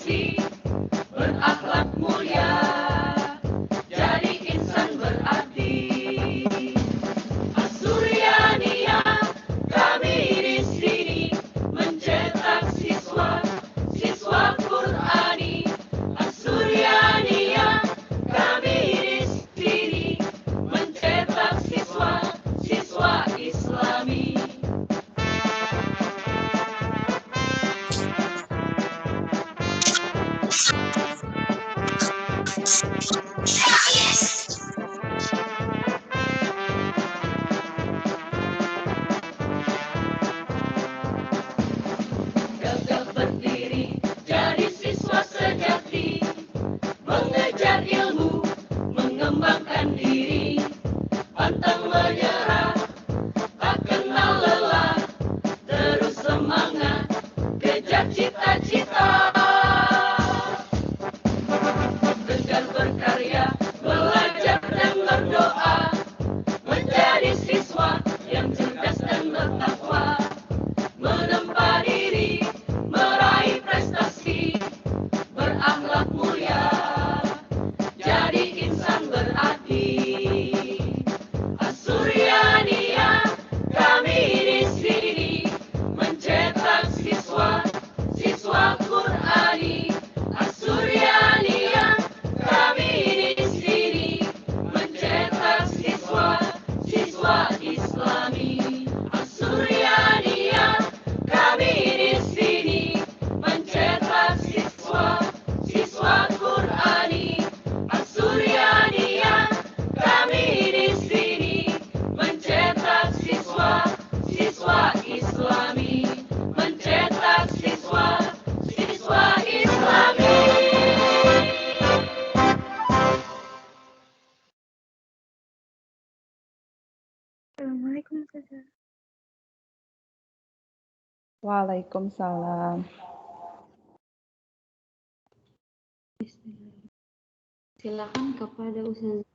berprestasi, berakhlak mulia, jadi insan berarti. Asuryania, kami di sini mencetak siswa Qurani. Asuryania, kami di sini mencetak siswa Islami. Gagah berdiri, jadi siswa sejati, mengejar ilmu, mengembangkan diri, pantang menyerah, tak kenal lelah, terus semangat, kejar cita-cita. Tegar berkarya, belajar dan berdoa, menjadi siswa yang cerdas dan bertakwa, menempa diri, meraih prestasi, berakhlak mulia, jadi insan berarti. Asuryania, kami di sini mencetak siswa Qurani. Asuryania, kami di sini mencetak siswa Islami. Asuryania, kami di sini mencetak siswa Qurani. Asuryania, kami di sini mencetak siswa Islami, mencetak siswa Islami. Assalamualaikum Ustazah. Waalaikumsalam. Silakan kepada Ustazah.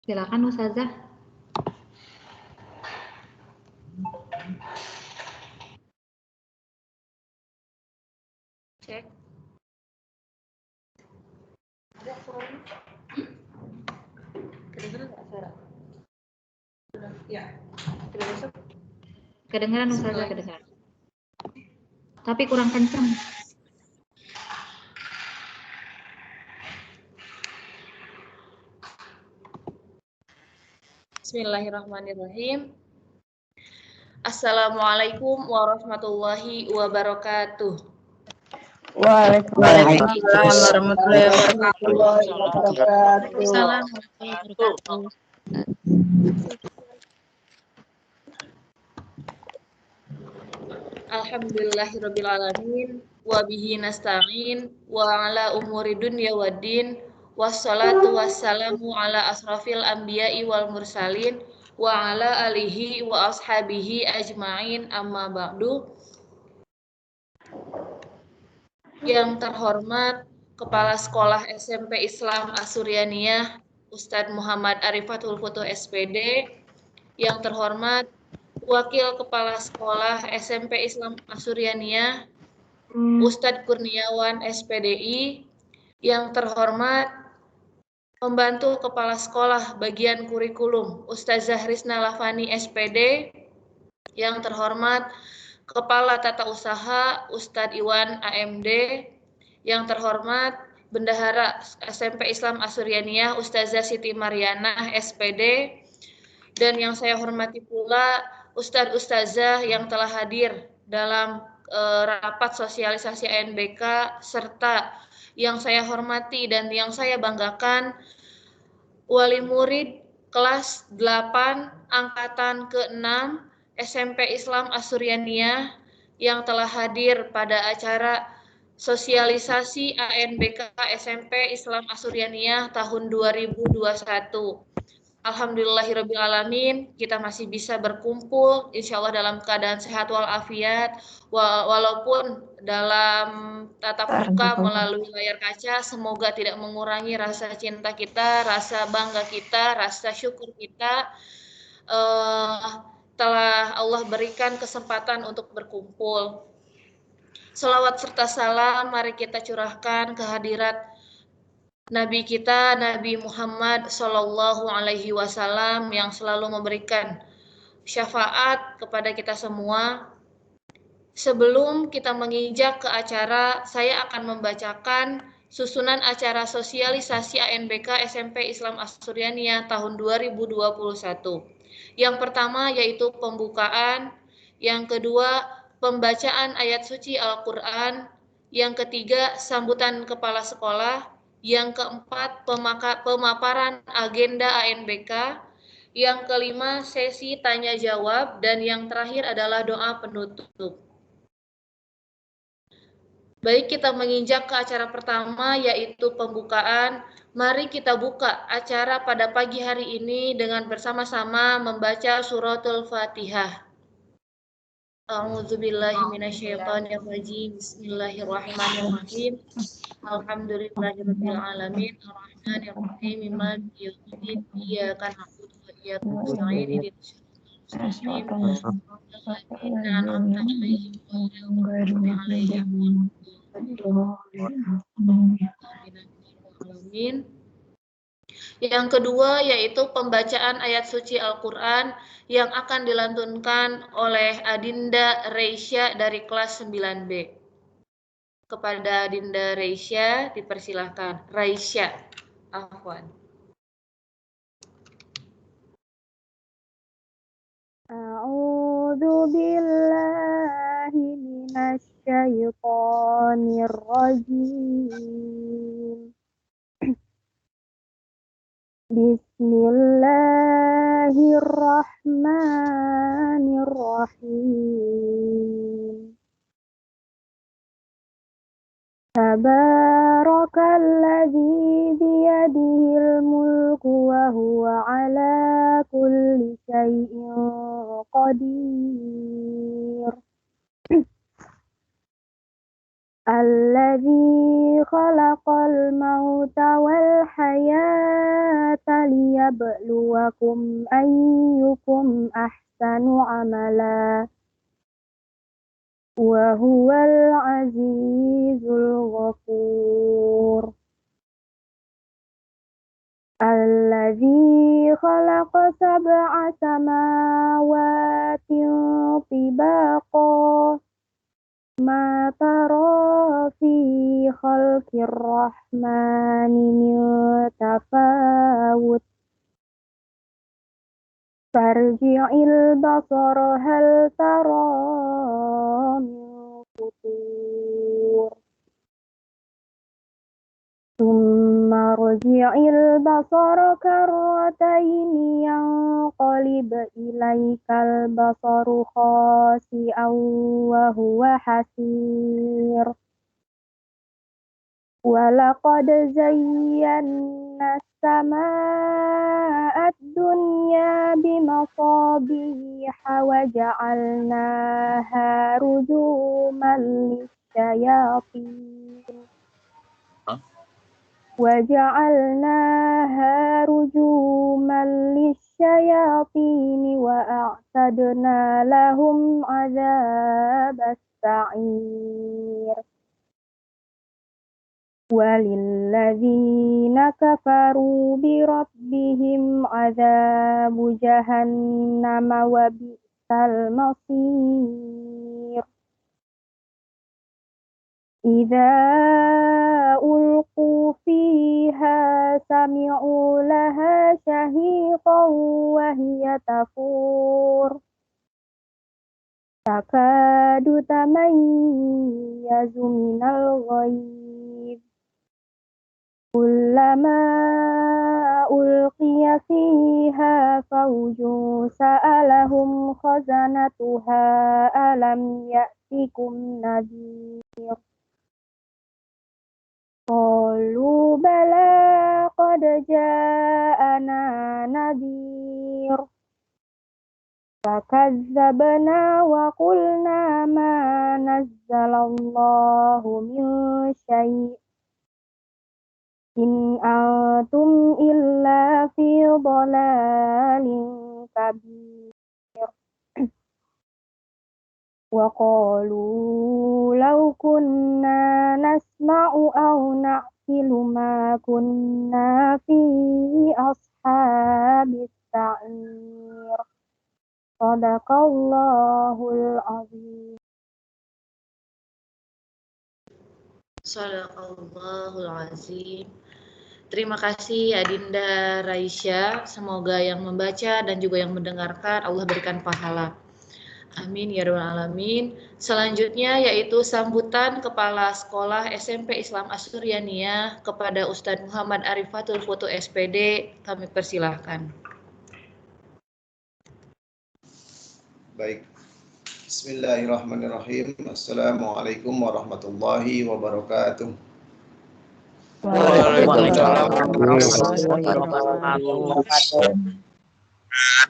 Silakan Ustazah. Cek. Kedengeran nggak suara? Ya. Kedengaran Ustazah, kedengaran. Tapi kurang kencang. Bismillahirrahmanirrahim. Assalamualaikum warahmatullahi wabarakatuh. Waalaikumsalam warahmatullahi wabarakatuh. Alhamdulillahirabbil alamin wa bihi nasta'in wa ala umuri dunya waddin wassalatu wassalamu ala asrafil anbiya'i wal mursalin wa ala alihi wa ashabihi ajma'in amma ba'du. Yang terhormat Kepala Sekolah SMP Islam Asuryaniah Ustadz Muhammad Arifatul Futuh SPD, yang terhormat Wakil Kepala Sekolah SMP Islam Asuryaniah Ustadz Kurniawan SPDI, yang terhormat Pembantu Kepala Sekolah Bagian Kurikulum Ustazah Rizna Lavani SPD, yang terhormat Kepala Tata Usaha Ustadz Iwan AMD, yang terhormat Bendahara SMP Islam Asuryaniah Ustazah Siti Mariana SPD, dan yang saya hormati pula Ustadz-Ustazah yang telah hadir dalam rapat sosialisasi ANBK serta Yang saya hormati dan yang saya banggakan, wali murid kelas 8 angkatan ke-6 SMP Islam Asuryaniyah yang telah hadir pada acara sosialisasi ANBK SMP Islam Asuryaniyah tahun 2021. Alhamdulillahirrabbilalamin, kita masih bisa berkumpul, insya Allah dalam keadaan sehat walafiat, walaupun dalam tatap muka melalui layar kaca, semoga tidak mengurangi rasa cinta kita, rasa bangga kita, rasa syukur kita, telah Allah berikan kesempatan untuk berkumpul. Selawat serta salam mari kita curahkan kehadirat Nabi kita, Nabi Muhammad Sallallahu Alaihi Wasallam yang selalu memberikan syafaat kepada kita semua. Sebelum kita menginjak ke acara, saya akan membacakan susunan acara sosialisasi ANBK SMP Islam Asuryaniyah tahun 2021. Yang pertama yaitu pembukaan, yang kedua pembacaan ayat suci Al-Quran, yang ketiga sambutan kepala sekolah, yang keempat pemaparan agenda ANBK, yang kelima sesi tanya jawab, dan yang terakhir adalah doa penutup. Baik, kita menginjak ke acara pertama yaitu pembukaan. Mari kita buka acara pada pagi hari ini dengan bersama-sama membaca suratul Fatihah. A'udzubillahi minasyaitonirrajim. Bismillahirrahmanirrahim. Alhamdulillahirabbil alamin arrahmanirrahim maliki yaumiddin iyyaka na'budu wa iyyaka nasta'in ihdinas siratal mustaqim an'amta 'alaihim ghairil maghdubi 'alaihim waladdallin. Yang kedua yaitu pembacaan ayat suci Al-Quran yang akan dilantunkan oleh Adinda Reisya dari kelas 9B. Kepada Adinda Reisya dipersilahkan. Raisya, afwan. A'udzu billahi minasy syaithanir rajim. Bismillahirrahmanirrahim. Tabarakalladzi biyadihil mulku wa huwa ala kulli syai'in qadir. Alladzi khalaqal mauta wal hayata liyabluwakum ayyukum ahsanu amala. Wa huwal azizul ghafur. Alladzi khalaqa sab'a samawati tibaqa. Ma tara fi khalqir rahmani min tafawut. Farji'il basara hal tara min futur. Tsumma rji'il basara karrataini yanqalib ilaikal basaru khasi'an wa huwa hasir. Walaqad zayyana as-samaa'a ad-dunya bimasabiha wa ja'alnaha rujuman lisyayatin. وَجَعَلْنَاهَا رُجُومًا لِلشَّيَاطِينِ وَأَعْتَدْنَا لَهُمْ عَذَابَ السَّعِيرِ وَلِلَّذِينَ كَفَرُوا بِرَبِّهِمْ عَذَابُ جَهَنَّمَ وَبِئْسَ الْمَصِيرُ إِذَا أُلْقُوا فِيهَا سَمِعُوا لَهَا شَهِيقًا وَهِيَ تَفُورُ تَكَادُ تَمَيَّزُ مِنَ الْغَيْظِ كلما ألقي فيها فوج سألهم خزنتها ألم يأتكم نذير قالوا بلى قد جاءنا نذير فكذبنا وقلنا ما نزل الله من شيء إن أنتم إلا في ضلال كبير وقالوا لو كنا نسمع أو نعقل ما كنا في أصحاب السعير صدق الله العظيم. Shadaqallahul azim. Terima kasih Adinda Raisya. Semoga yang membaca dan juga yang mendengarkan Allah berikan pahala. Amin ya rabbal alamin. Selanjutnya yaitu sambutan Kepala Sekolah SMP Islam Asuryaniyah kepada Ustadz Muhammad Arifatul Futu SPD. Kami persilahkan. Baik. Bismillahirrahmanirrahim. Assalamualaikum warahmatullahi wabarakatuh.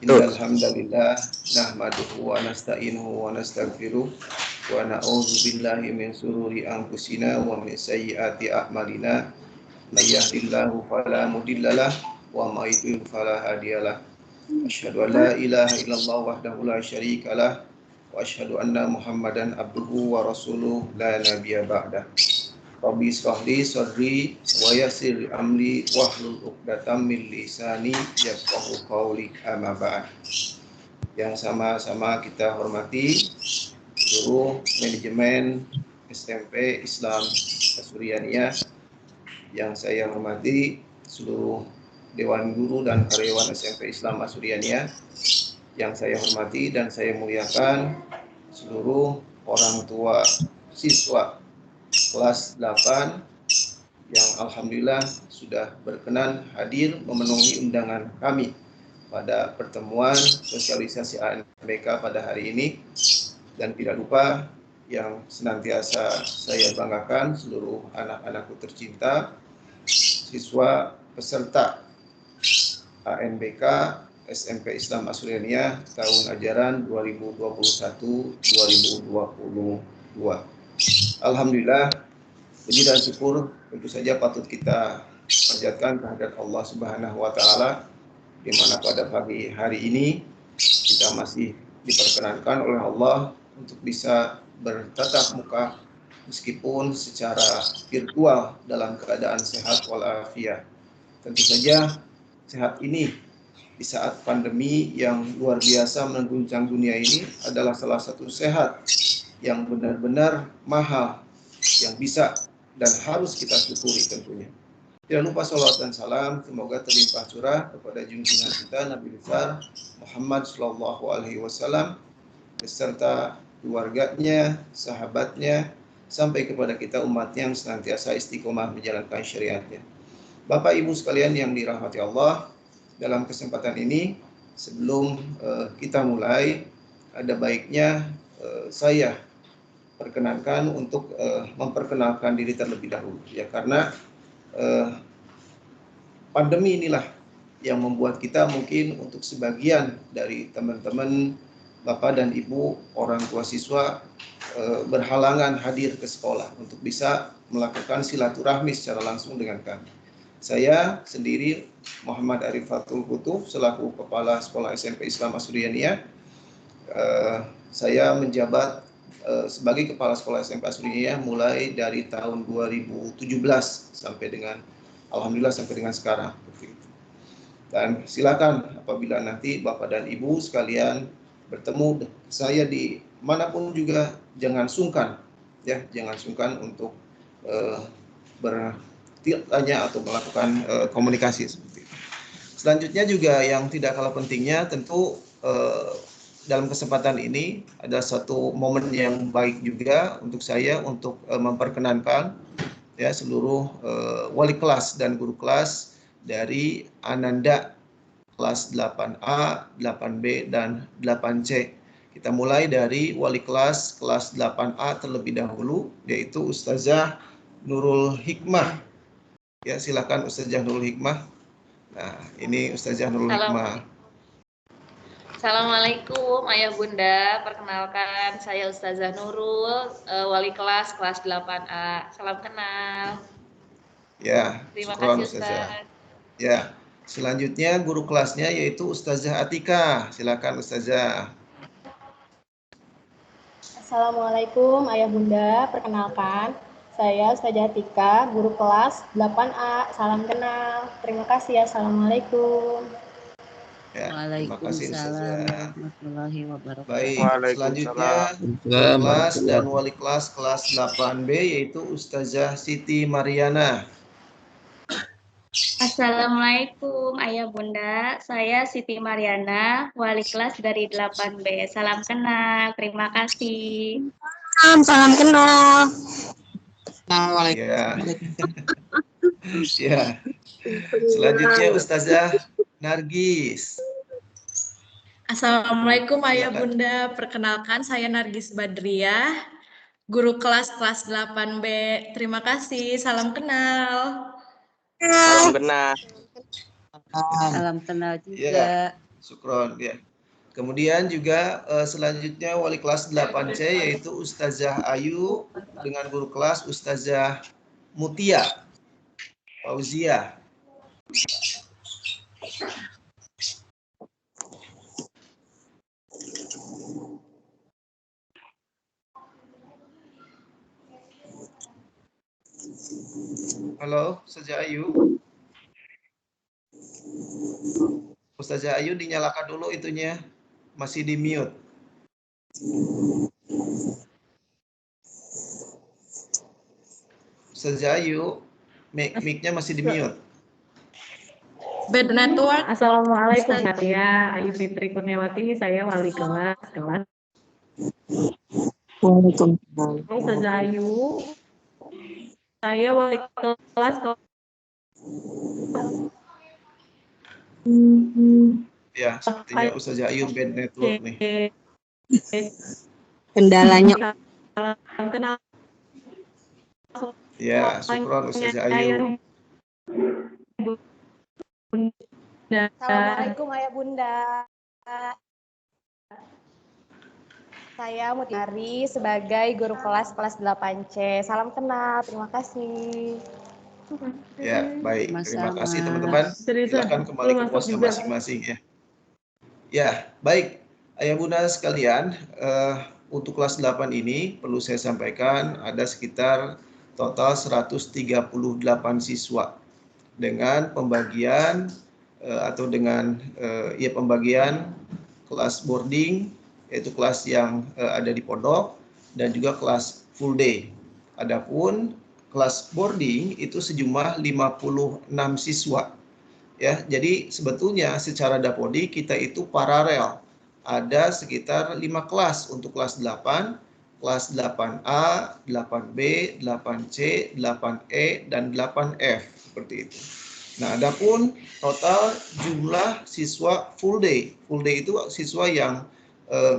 Innal hamdalillah nahmaduhu wa nasta'inuhu wa nastaghfiruh wa na'udzu billahi min shururi anfusina wa min sayyiati a'malina may yahdihillahu fala mudhillalah wa may yudhlil fala hadiyalah. Asyhadu an la ilaha illallah wahdahu la syarikalah wa asyhadu anna Muhammadan abduhu wa rasuluh la nabiyya ba'dah. Rabbi shrah li sadri wa yassir li amri wahlul 'uqdatam min lisani yafqahu qawli amma ba'd. Yang sama-sama kita hormati seluruh manajemen SMP Islam Asuryaniyah, yang saya hormati seluruh Dewan Guru dan karyawan SMP Islam Asuryaniyah, yang saya hormati dan saya muliakan seluruh orang tua siswa kelas 8 yang alhamdulillah sudah berkenan hadir memenuhi undangan kami pada pertemuan sosialisasi ANBK pada hari ini. Dan tidak lupa yang senantiasa saya banggakan, seluruh anak-anakku tercinta, siswa peserta ANBK SMP Islam Asuryaniyah tahun ajaran 2021-2022. Alhamdulillah, puji dan syukur tentu saja patut kita panjatkan kehadirat Allah Subhanahu wa taala, di mana pada pagi hari ini kita masih diperkenankan oleh Allah untuk bisa bertatap muka meskipun secara virtual dalam keadaan sehat walafiat. Tentu saja sehat ini di saat pandemi yang luar biasa mengguncang dunia ini adalah salah satu sehat yang benar-benar mahal, yang bisa dan harus kita syukuri tentunya. Tidak lupa salawat dan salam semoga terlimpah curah kepada junjungan kita Nabi besar Muhammad SAW beserta keluarganya, sahabatnya, sampai kepada kita umatnya yang senantiasa istiqomah menjalankan syariatnya. Bapak Ibu sekalian yang dirahmati Allah, dalam kesempatan ini sebelum kita mulai, ada baiknya saya perkenankan untuk memperkenalkan diri terlebih dahulu, ya, karena pandemi inilah yang membuat kita mungkin untuk sebagian dari teman-teman Bapak dan Ibu orang tua siswa berhalangan hadir ke sekolah untuk bisa melakukan silaturahmi secara langsung dengan kami. Saya sendiri Muhammad Arifatul Futu selaku Kepala Sekolah SMP Islam Asuryaniyah, saya menjabat sebagai Kepala Sekolah SMP Asuryaniyah mulai dari tahun 2017 sampai dengan alhamdulillah sampai dengan sekarang. Dan silakan apabila nanti Bapak dan Ibu sekalian bertemu saya di manapun juga jangan sungkan, ya, jangan sungkan untuk bertanya atau melakukan komunikasi seperti itu. Selanjutnya juga yang tidak kalah pentingnya tentu dalam kesempatan ini ada satu momen yang baik juga untuk saya untuk memperkenankan ya seluruh wali kelas dan guru kelas dari Ananda kelas 8A, 8B, dan 8C. Kita mulai dari wali kelas 8A terlebih dahulu, yaitu Ustazah Nurul Hikmah. Ya, silakan Ustazah Nurul Hikmah. Nah, ini Ustazah Nurul Hikmah. Assalamualaikum Ayah Bunda, perkenalkan saya Ustazah Nurul, wali kelas 8A. Salam kenal. Ya, Terima syukron, kasih Ustaz. Ya, selanjutnya guru kelasnya yaitu Ustazah Atika. Silakan Ustazah. Assalamualaikum Ayah Bunda, perkenalkan saya Ustazah Tika, guru kelas 8A. Salam kenal. Terima kasih. Assalamualaikum. Ya, terima kasih Ustazah. Warahmatullahi wabarakatuh. Baik, selanjutnya guru kelas dan wali kelas 8B yaitu Ustazah Siti Mariana. Assalamualaikum Ayah Bunda, saya Siti Mariana, wali kelas dari 8B. Salam kenal, terima kasih. Salam kenal. Ya. Ya. Selanjutnya Ustazah Nargis. Assalamualaikum Ayah Silakan. Bunda, perkenalkan saya Nargis Badriah, guru kelas 8B. Terima kasih, salam kenal. Salam kenal. Salam kenal juga. Ya, syukron ya. Kemudian juga selanjutnya wali kelas 8C yaitu Ustazah Ayu dengan guru kelas Ustazah Mutia Fauzia. Halo, Ustazah Ayu. Ustazah Ayu dinyalakan dulu itunya. Masih di mute. Ustazah Ayu, mic-nya masih di mute. Bad network. Assalamualaikum saya Ayu Fitri Kurniawati, saya wali kelas. Waalaikumsalam. Ustazah Ayu, saya wali kelas. Ya, sepertinya Ustazah Ayu bad network nih. Kendalanya. Salam kenal. Ya, syukron Ustazah Ayu. Assalamualaikum Ayah Bunda. Saya Mutiari sebagai guru kelas 8C. Salam kenal, terima kasih. Ya, baik. Terima Sama-sama. kasih teman-teman. Silakan kembali ke posnya masing-masing ya. Ya, baik. Ayah Bunda sekalian, untuk kelas 8 ini perlu saya sampaikan ada sekitar total 138 siswa dengan pembagian atau dengan pembagian kelas boarding, yaitu kelas yang ada di pondok, dan juga kelas full day. Adapun kelas boarding itu sejumlah 56 siswa. Ya, jadi sebetulnya secara Dapodi kita itu paralel. Ada sekitar 5 kelas untuk kelas 8, kelas 8A, 8B, 8C, 8E, dan 8F seperti itu. Nah, adapun total jumlah siswa full day. Full day itu siswa yang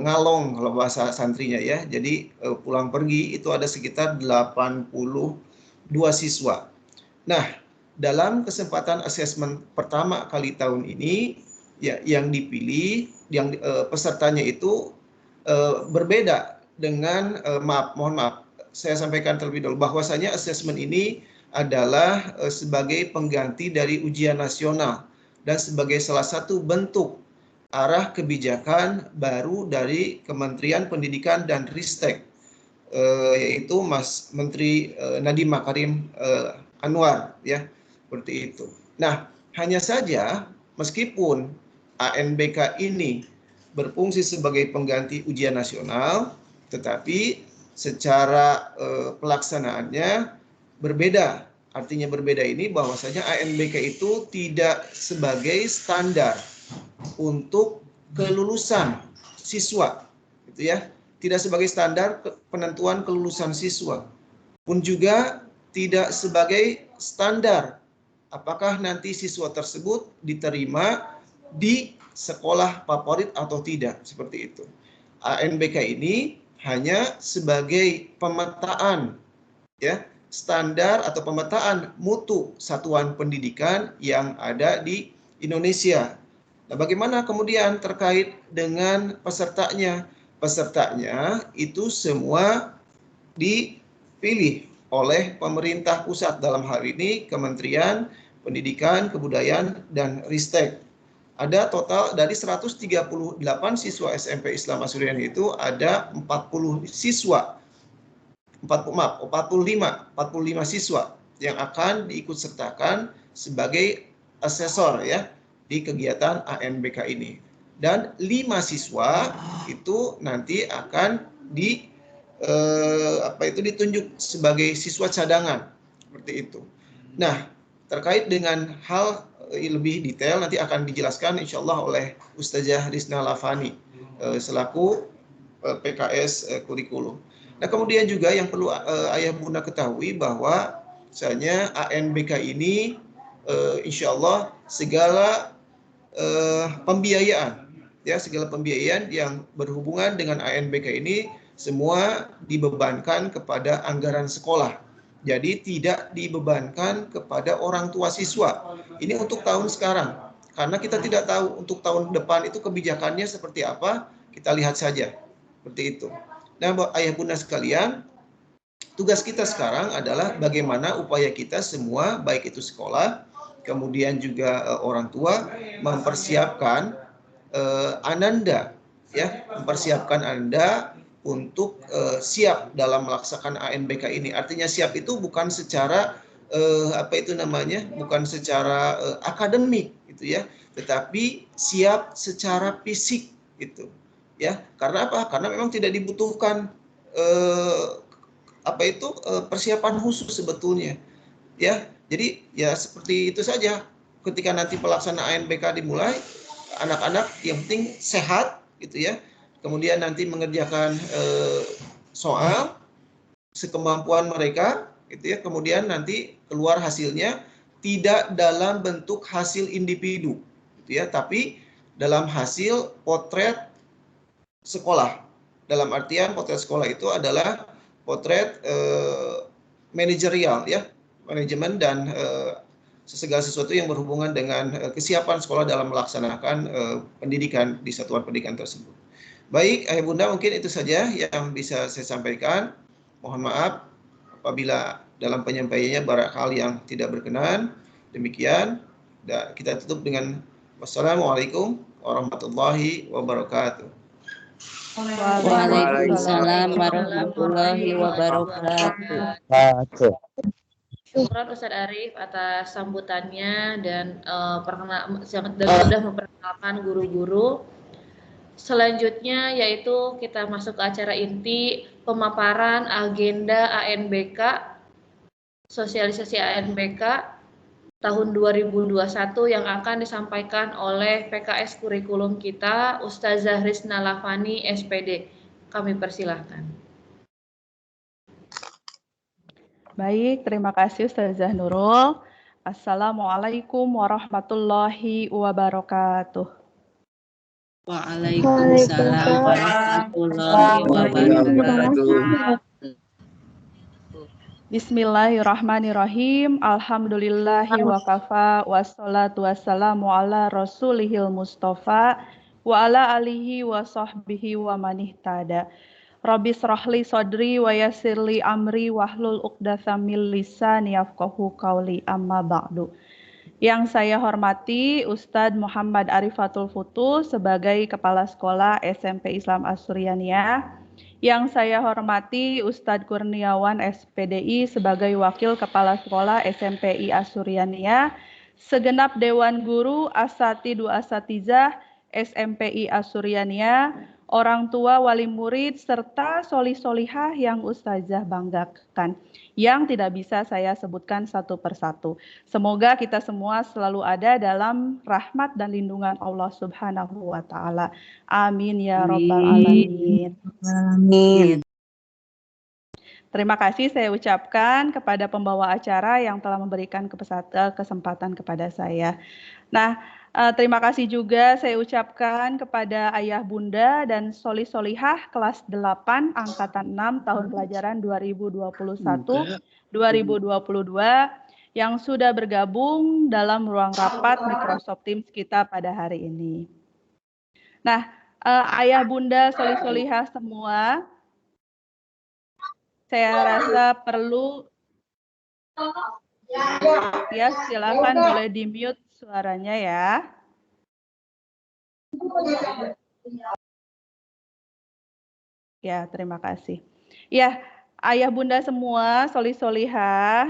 ngalong kalau bahasa santrinya ya. Jadi pulang pergi itu ada sekitar 82 siswa. Nah, dalam kesempatan asesmen pertama kali tahun ini ya yang dipilih yang pesertanya itu berbeda dengan mohon maaf saya sampaikan terlebih dahulu bahwasanya asesmen ini adalah sebagai pengganti dari ujian nasional dan sebagai salah satu bentuk arah kebijakan baru dari Kementerian Pendidikan dan Ristek, yaitu Mas Menteri Nadiem Makarim Anwar ya, seperti itu. Nah, hanya saja meskipun ANBK ini berfungsi sebagai pengganti ujian nasional, tetapi secara pelaksanaannya berbeda. Artinya berbeda ini bahwasanya ANBK itu tidak sebagai standar untuk kelulusan siswa, gitu ya. Tidak sebagai standar penentuan kelulusan siswa. Pun juga tidak sebagai standar apakah nanti siswa tersebut diterima di sekolah favorit atau tidak, seperti itu. ANBK ini hanya sebagai pemetaan, ya, standar atau pemetaan mutu satuan pendidikan yang ada di Indonesia. Nah, bagaimana kemudian terkait dengan pesertanya? Pesertanya itu semua dipilih oleh pemerintah pusat, dalam hal ini Kementerian Pendidikan, Kebudayaan, dan Ristek. Ada total dari 138 siswa SMP Islam Asuryani itu ada 45 siswa yang akan diikutsertakan sebagai asesor, ya, di kegiatan ANBK ini. Dan 5 siswa itu nanti akan ditunjuk sebagai siswa cadangan, seperti itu. Nah, terkait dengan hal lebih detail nanti akan dijelaskan insya Allah oleh Ustazah Rizna Lavani selaku PKS kurikulum. Nah, kemudian juga yang perlu ayah bunda ketahui bahwa misalnya ANBK ini insya Allah segala pembiayaan, ya, segala pembiayaan yang berhubungan dengan ANBK ini semua dibebankan kepada anggaran sekolah. Jadi tidak dibebankan kepada orang tua siswa. Ini untuk tahun sekarang. Karena kita tidak tahu untuk tahun depan itu kebijakannya seperti apa, kita lihat saja. Seperti itu. Nah, ayah bunda sekalian, tugas kita sekarang adalah bagaimana upaya kita semua, baik itu sekolah, kemudian juga orang tua, mempersiapkan Ananda, ya, mempersiapkan Anda untuk siap dalam melaksanakan ANBK ini. Artinya siap itu bukan secara bukan secara akademik, gitu ya, tetapi siap secara fisik, gitu, ya. Karena apa? Karena memang tidak dibutuhkan persiapan khusus sebetulnya, ya. Jadi ya seperti itu saja. Ketika nanti pelaksanaan ANBK dimulai, anak-anak yang penting sehat, gitu ya. Kemudian nanti mengerjakan soal sekemampuan mereka, gitu ya. Kemudian nanti keluar hasilnya tidak dalam bentuk hasil individu, gitu ya, tapi dalam hasil potret sekolah. Dalam artian potret sekolah itu adalah potret manajerial, ya, manajemen dan segala sesuatu yang berhubungan dengan kesiapan sekolah dalam melaksanakan pendidikan di satuan pendidikan tersebut. Baik, ayah bunda, mungkin itu saja yang bisa saya sampaikan. Mohon maaf apabila dalam penyampaiannya barangkali yang tidak berkenan. Demikian, kita tutup dengan wassalamualaikum warahmatullahi wabarakatuh. Waalaikumsalam warahmatullahi wabarakatuh. Syukran Ustadz Arif atas sambutannya dan sudah memperkenalkan guru-guru. Selanjutnya yaitu kita masuk ke acara inti, pemaparan agenda ANBK, sosialisasi ANBK tahun 2021 yang akan disampaikan oleh PKS kurikulum kita, Ustazah Rizna Lavani, SPD. Kami persilahkan. Baik, terima kasih Ustazah Nurul. Assalamualaikum warahmatullahi wabarakatuh. Waalaikumsalam warahmatullahi wabarakatuh. Bismillahirrahmanirrahim. Alhamdulillahi wa kafa wassalatu wassalamu ala rasulihil mustafa wa ala alihi wa sahbihi wa manihtada. Rabbi srahli sodri wa yassirli amri wahlul uqdatsam min lisani yafqahu qauli, amma ba'du. Yang saya hormati Ustadz Muhammad Arifatul Futuh sebagai Kepala Sekolah SMP Islam Asuryaniah. Yang saya hormati Ustadz Kurniawan SPDI sebagai Wakil Kepala Sekolah SMPI Asuryaniah. Segenap Dewan Guru, Asatidu Asatizah SMPI Asuryaniah, orang tua, wali murid, serta solih-solihah yang Ustazah banggakan, yang tidak bisa saya sebutkan satu persatu. Semoga kita semua selalu ada dalam rahmat dan lindungan Allah Subhanahu wa Ta'ala. Amin ya Rabbal Alamin. Amin. Terima kasih saya ucapkan kepada pembawa acara yang telah memberikan kesempatan kepada saya. Nah, terima kasih juga saya ucapkan kepada ayah bunda dan soli solihah kelas 8 angkatan 6 tahun pelajaran 2021-2022 yang sudah bergabung dalam ruang rapat Microsoft Teams kita pada hari ini. Nah, ayah bunda soli solihah semua, saya rasa perlu ya, silakan boleh di-mute suaranya ya. Ya, terima kasih. Ya, ayah bunda semua, soli solihah,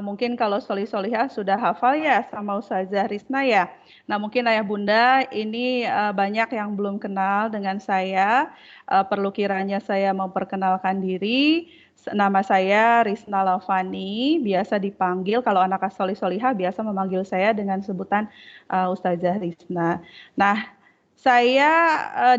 mungkin kalau soli solihah sudah hafal ya sama Ustazah Risna ya. Nah, mungkin ayah bunda ini banyak yang belum kenal dengan saya. Perlu kiranya saya memperkenalkan diri. Nama saya Risna Lavani, biasa dipanggil kalau anak soli solihah biasa memanggil saya dengan sebutan Ustazah Risna. Nah, saya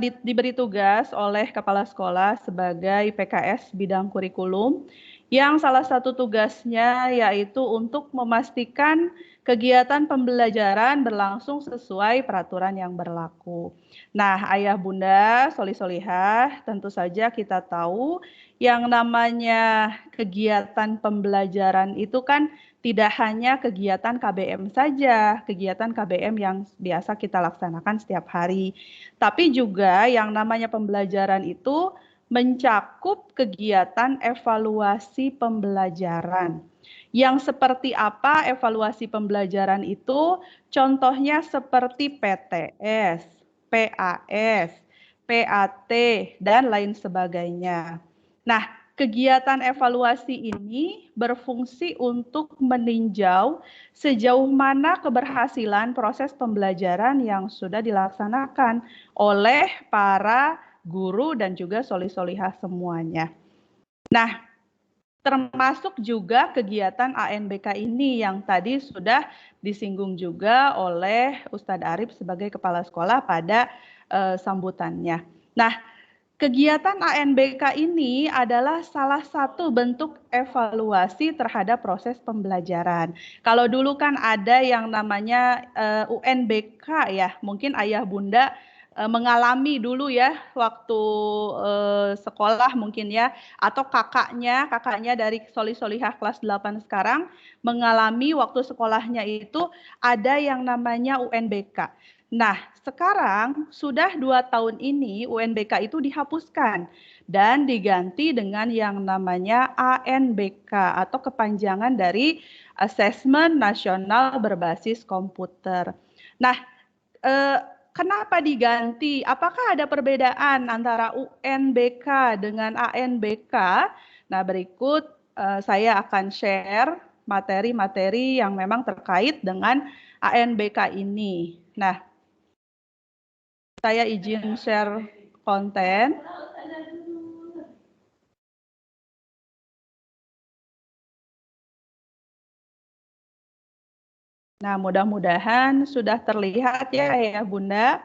diberi tugas oleh kepala sekolah sebagai PKS bidang kurikulum yang salah satu tugasnya yaitu untuk memastikan kegiatan pembelajaran berlangsung sesuai peraturan yang berlaku. Nah, ayah bunda, soli solihah, tentu saja kita tahu yang namanya kegiatan pembelajaran itu kan tidak hanya kegiatan KBM saja, kegiatan KBM yang biasa kita laksanakan setiap hari, tapi juga yang namanya pembelajaran itu mencakup kegiatan evaluasi pembelajaran. Yang seperti apa evaluasi pembelajaran itu? Contohnya seperti PTS, PAS, PAT, dan lain sebagainya. Nah, kegiatan evaluasi ini berfungsi untuk meninjau sejauh mana keberhasilan proses pembelajaran yang sudah dilaksanakan oleh para guru dan juga soli solihah semuanya. Nah, termasuk juga kegiatan ANBK ini yang tadi sudah disinggung juga oleh Ustadz Arif sebagai kepala sekolah pada sambutannya. Nah, kegiatan ANBK ini adalah salah satu bentuk evaluasi terhadap proses pembelajaran. Kalau dulu kan ada yang namanya UNBK ya, mungkin ayah bunda mengalami dulu ya waktu sekolah mungkin ya, atau kakaknya dari soli solihah kelas 8 sekarang mengalami waktu sekolahnya itu ada yang namanya UNBK. Nah, sekarang sudah 2 tahun ini UNBK itu dihapuskan dan diganti dengan yang namanya ANBK atau kepanjangan dari Asesmen Nasional Berbasis Komputer. Nah, kenapa diganti? Apakah ada perbedaan antara UNBK dengan ANBK? Nah, berikut saya akan share materi-materi yang memang terkait dengan ANBK ini. Nah, saya izin share konten. Nah, mudah-mudahan sudah terlihat ya Bunda.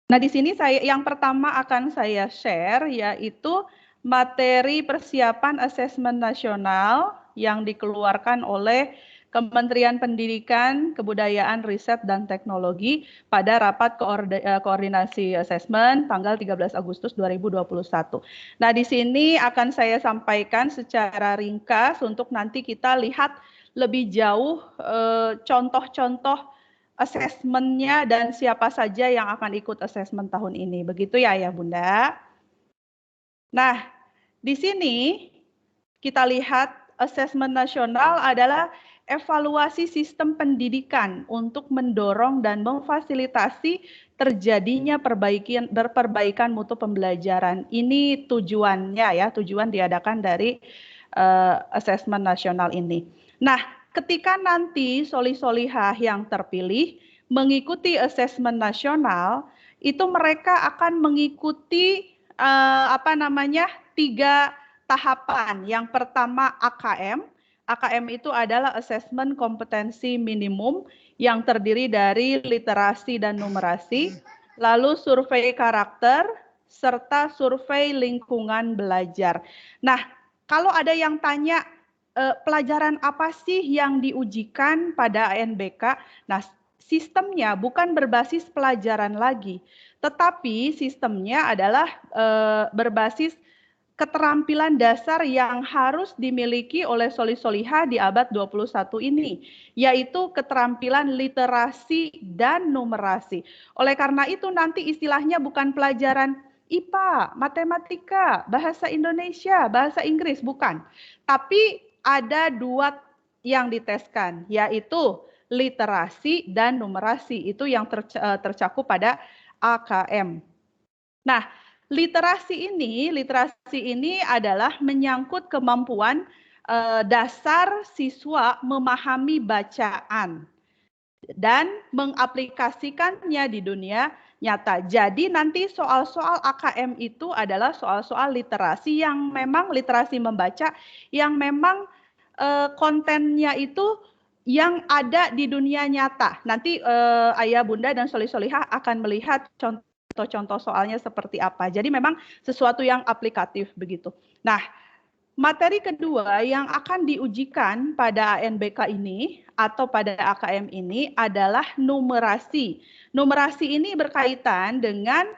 Nah, di sini yang pertama akan saya share yaitu materi persiapan asesmen nasional yang dikeluarkan oleh Kementerian Pendidikan, Kebudayaan, Riset, dan Teknologi pada rapat koordinasi asesmen tanggal 13 Agustus 2021. Nah, di sini akan saya sampaikan secara ringkas untuk nanti kita lihat lebih jauh contoh-contoh asesmennya dan siapa saja yang akan ikut asesmen tahun ini. Begitu ya Bunda. Nah, di sini kita lihat asesmen nasional adalah evaluasi sistem pendidikan untuk mendorong dan memfasilitasi terjadinya perbaikan mutu pembelajaran. Ini tujuannya ya, tujuan diadakan dari asesmen nasional ini. Nah, ketika nanti soli solihah yang terpilih mengikuti asesmen nasional, itu mereka akan mengikuti 3 tahapan. Yang pertama AKM. AKM itu adalah asesmen kompetensi minimum yang terdiri dari literasi dan numerasi, lalu survei karakter, serta survei lingkungan belajar. Nah, kalau ada yang tanya pelajaran apa sih yang diujikan pada ANBK? Nah, sistemnya bukan berbasis pelajaran lagi, tetapi sistemnya adalah berbasis keterampilan dasar yang harus dimiliki oleh soli-solihah di abad 21 ini, yaitu keterampilan literasi dan numerasi. Oleh karena itu nanti istilahnya bukan pelajaran IPA, matematika, bahasa Indonesia, bahasa Inggris, bukan. Tapi ada dua yang diteskan, yaitu literasi dan numerasi. Itu yang tercakup pada AKM. Nah, literasi ini adalah menyangkut kemampuan dasar siswa memahami bacaan dan mengaplikasikannya di dunia nyata. Jadi nanti soal-soal AKM itu adalah soal-soal literasi yang memang literasi membaca yang memang kontennya itu yang ada di dunia nyata. Nanti Ayah Bunda dan Soli-Solihah akan melihat contoh-contoh soalnya seperti apa. Jadi memang sesuatu yang aplikatif begitu. Nah, materi kedua yang akan diujikan pada ANBK ini atau pada AKM ini adalah numerasi. Numerasi ini berkaitan dengan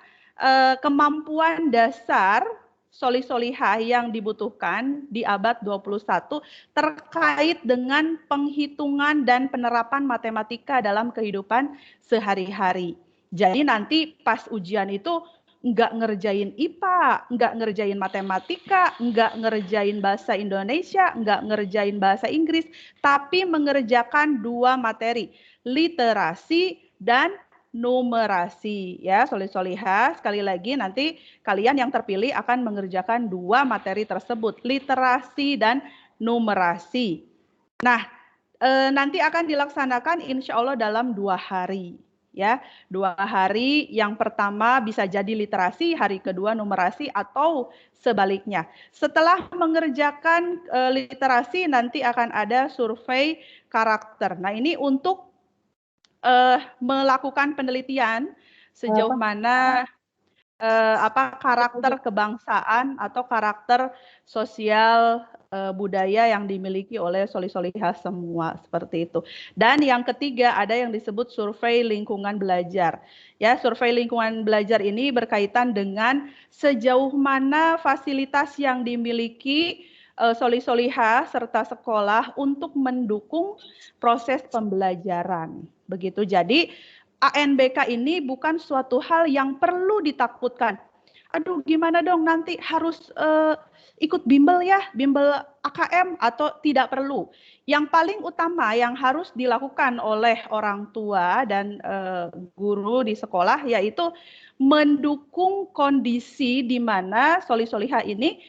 kemampuan dasar soli-solihah yang dibutuhkan di abad 21 terkait dengan penghitungan dan penerapan matematika dalam kehidupan sehari-hari. Jadi nanti pas ujian itu nggak ngerjain IPA, nggak ngerjain matematika, nggak ngerjain bahasa Indonesia, nggak ngerjain bahasa Inggris, tapi mengerjakan dua materi, literasi dan numerasi. Ya, soli-solihah, sekali lagi nanti kalian yang terpilih akan mengerjakan dua materi tersebut, literasi dan numerasi. Nah, nanti akan dilaksanakan insya Allah dalam 2 hari. Ya, 2 hari, yang pertama bisa jadi literasi, hari kedua numerasi atau sebaliknya. Setelah mengerjakan literasi nanti akan ada survei karakter. Nah, ini untuk melakukan penelitian sejauh mana karakter kebangsaan atau karakter sosial budaya yang dimiliki oleh soli-solihah semua, seperti itu. Dan yang ketiga ada yang disebut survei lingkungan belajar. Ya, survei lingkungan belajar ini berkaitan dengan sejauh mana fasilitas yang dimiliki soli-solihah serta sekolah untuk mendukung proses pembelajaran. Begitu. Jadi ANBK ini bukan suatu hal yang perlu ditakutkan. Aduh, gimana dong nanti harus ikut bimbel ya, bimbel AKM atau tidak perlu. Yang paling utama yang harus dilakukan oleh orang tua dan guru di sekolah yaitu mendukung kondisi di mana soli-solihah ini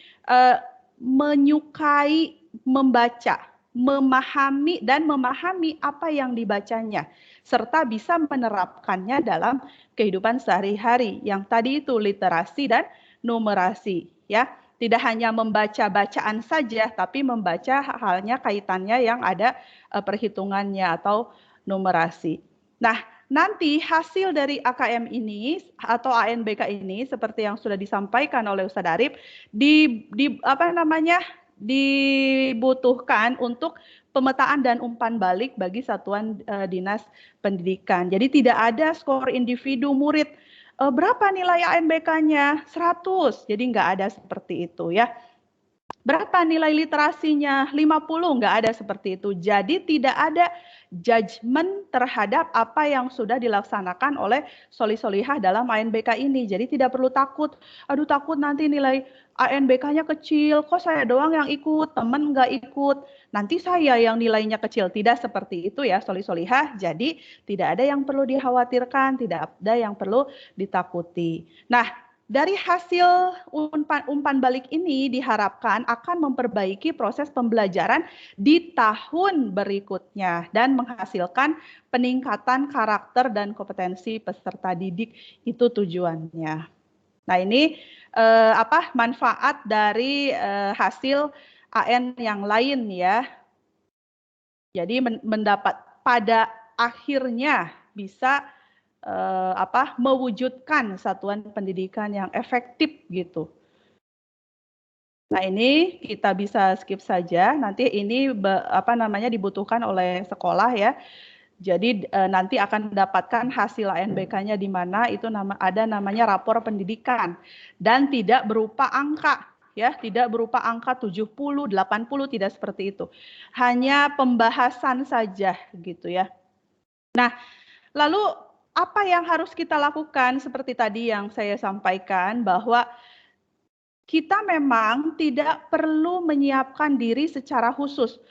menyukai membaca, memahami apa yang dibacanya, serta bisa menerapkannya dalam kehidupan sehari-hari. Yang tadi itu literasi dan numerasi, ya. Tidak hanya membaca bacaan saja, tapi membaca halnya kaitannya yang ada perhitungannya atau numerasi. Nah, nanti hasil dari AKM ini atau ANBK ini seperti yang sudah disampaikan oleh Ustadz Arif dibutuhkan untuk pemetaan dan umpan balik bagi satuan dinas pendidikan. Jadi tidak ada skor individu murid. Berapa nilai ANBK-nya? 100. Jadi nggak ada seperti itu ya. Berapa nilai literasinya? 50, nggak ada seperti itu. Jadi tidak ada judgement terhadap apa yang sudah dilaksanakan oleh soli-solihah dalam ANBK ini. Jadi tidak perlu takut, aduh takut nanti nilai ANBK-nya kecil, kok saya doang yang ikut, temen nggak ikut, nanti saya yang nilainya kecil. Tidak seperti itu ya soli-solihah, jadi tidak ada yang perlu dikhawatirkan, tidak ada yang perlu ditakuti. Nah, dari hasil umpan balik ini diharapkan akan memperbaiki proses pembelajaran di tahun berikutnya dan menghasilkan peningkatan karakter dan kompetensi peserta didik, itu tujuannya. Nah, ini manfaat dari hasil AN yang lain ya. Jadi mendapat pada akhirnya bisa mewujudkan satuan pendidikan yang efektif gitu. Nah, ini kita bisa skip saja. Nanti ini dibutuhkan oleh sekolah ya. Jadi nanti akan mendapatkan hasil ANBK-nya di mana itu ada namanya rapor pendidikan dan tidak berupa angka ya, tidak berupa angka 70, 80 tidak seperti itu. Hanya pembahasan saja gitu ya. Nah, lalu apa yang harus kita lakukan seperti tadi yang saya sampaikan bahwa kita memang tidak perlu menyiapkan diri secara khusus.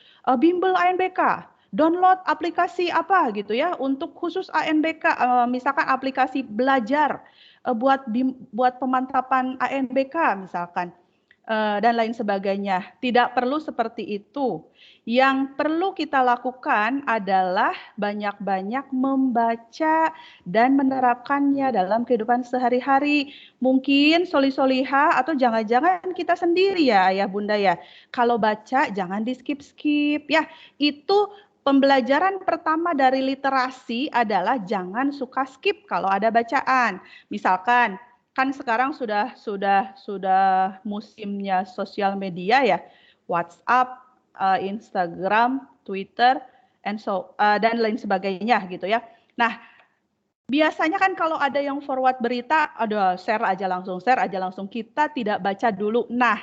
Bimbel ANBK, download aplikasi apa gitu ya untuk khusus ANBK, misalkan aplikasi belajar buat pemantapan ANBK misalkan. Dan lain sebagainya. Tidak perlu seperti itu. Yang perlu kita lakukan adalah banyak-banyak membaca dan menerapkannya dalam kehidupan sehari-hari. Mungkin soli-soliha atau jangan-jangan kita sendiri ya Ayah Bunda ya. Kalau baca jangan di skip-skip ya. Itu pembelajaran pertama dari literasi adalah jangan suka skip kalau ada bacaan. Misalkan kan sekarang sudah musimnya sosial media ya, WhatsApp, Instagram, Twitter, dan lain sebagainya gitu ya. Nah, biasanya kan kalau ada yang forward berita, ada share aja langsung, kita tidak baca dulu. Nah,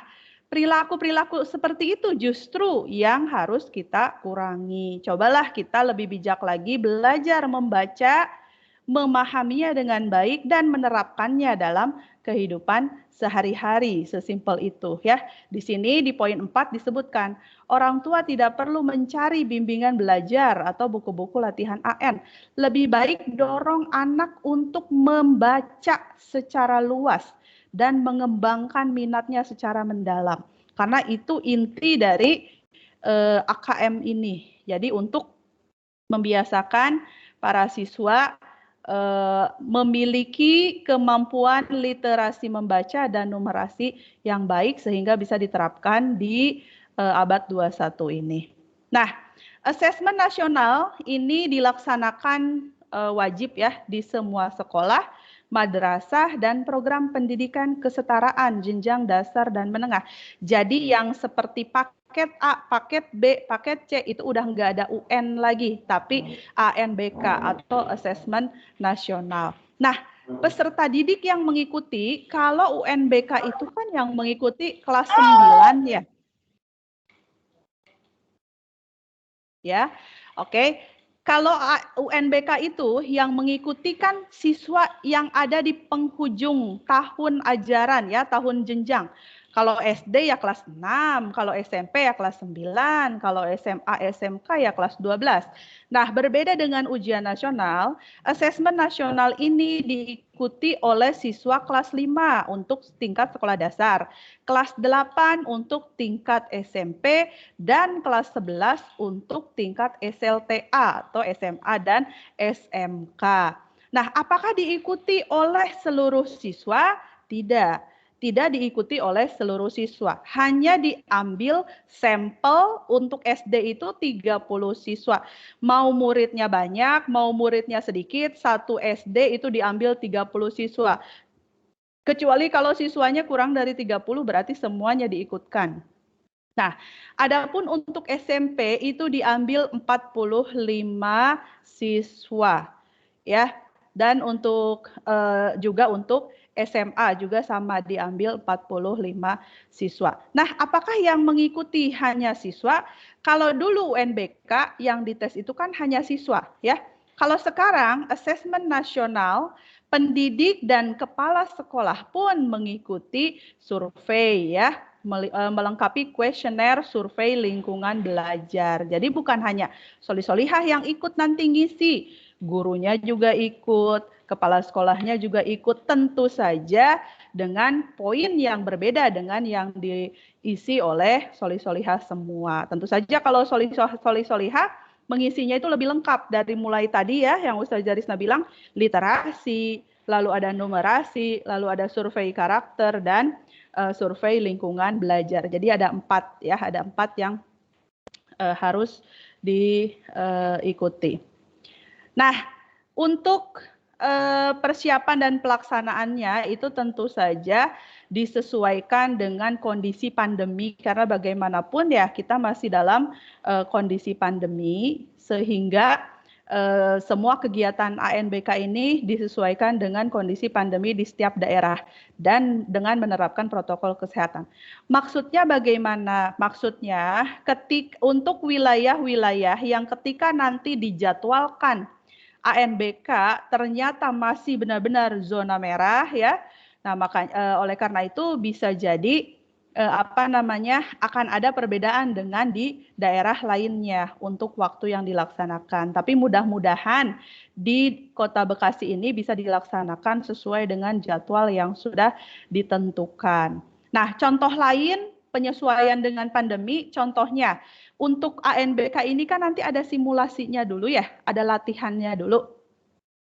perilaku-perilaku seperti itu justru yang harus kita kurangi. Cobalah kita lebih bijak lagi belajar membaca, memahaminya dengan baik dan menerapkannya dalam kehidupan sehari-hari. Sesimpel itu ya. Di sini di poin 4 disebutkan, orang tua tidak perlu mencari bimbingan belajar atau buku-buku latihan AN. Lebih baik dorong anak untuk membaca secara luas dan mengembangkan minatnya secara mendalam. Karena itu inti dari AKM ini. Jadi untuk membiasakan para siswa memiliki kemampuan literasi membaca dan numerasi yang baik sehingga bisa diterapkan di abad 21 ini. Nah, asesmen nasional ini dilaksanakan wajib ya di semua sekolah, madrasah, dan program pendidikan kesetaraan jenjang dasar dan menengah. Jadi yang seperti paket A, paket B, paket C itu udah nggak ada UN lagi, tapi ANBK atau Asesmen Nasional. Nah, peserta didik yang mengikuti, kalau UNBK itu kan yang mengikuti kelas 9 ya. Ya, oke. Kalau UNBK itu yang mengikuti kan siswa yang ada di penghujung tahun ajaran ya, tahun jenjang. Kalau SD ya kelas 6, kalau SMP ya kelas 9, kalau SMA, SMK ya kelas 12. Nah, berbeda dengan ujian nasional, asesmen nasional ini diikuti oleh siswa kelas 5 untuk tingkat sekolah dasar, kelas 8 untuk tingkat SMP, dan kelas 11 untuk tingkat SLTA atau SMA dan SMK. Nah, apakah diikuti oleh seluruh siswa? Tidak. Tidak diikuti oleh seluruh siswa. Hanya diambil sampel untuk SD itu 30 siswa. Mau muridnya banyak, mau muridnya sedikit, satu SD itu diambil 30 siswa. Kecuali kalau siswanya kurang dari 30 berarti semuanya diikutkan. Nah, adapun untuk SMP itu diambil 45 siswa. Ya. Dan untuk juga untuk SMA juga sama diambil 45 siswa. Nah, apakah yang mengikuti hanya siswa? Kalau dulu UNBK yang dites itu kan hanya siswa ya. Kalau sekarang asesmen nasional, pendidik dan kepala sekolah pun mengikuti survei ya, melengkapi kuesioner survei lingkungan belajar. Jadi bukan hanya soli-solihah yang ikut nanti ngisi, gurunya juga ikut, kepala sekolahnya juga ikut, tentu saja dengan poin yang berbeda dengan yang diisi oleh soli-solihah semua. Tentu saja kalau soli-solihah mengisinya itu lebih lengkap dari mulai tadi ya yang Ustazah Rizna bilang literasi, lalu ada numerasi, lalu ada survei karakter dan survei lingkungan belajar. Jadi ada 4 ya, ada 4 yang harus diikuti. Nah, untuk persiapan dan pelaksanaannya itu tentu saja disesuaikan dengan kondisi pandemi, karena bagaimanapun ya kita masih dalam kondisi pandemi, sehingga semua kegiatan ANBK ini disesuaikan dengan kondisi pandemi di setiap daerah dan dengan menerapkan protokol kesehatan. Maksudnya bagaimana? Maksudnya untuk wilayah-wilayah yang ketika nanti dijadwalkan ANBK ternyata masih benar-benar zona merah ya. Nah, oleh karena itu bisa jadi akan ada perbedaan dengan di daerah lainnya untuk waktu yang dilaksanakan. Tapi mudah-mudahan di Kota Bekasi ini bisa dilaksanakan sesuai dengan jadwal yang sudah ditentukan. Nah, contoh lain penyesuaian dengan pandemi, contohnya untuk ANBK ini kan nanti ada simulasinya dulu ya, ada latihannya dulu.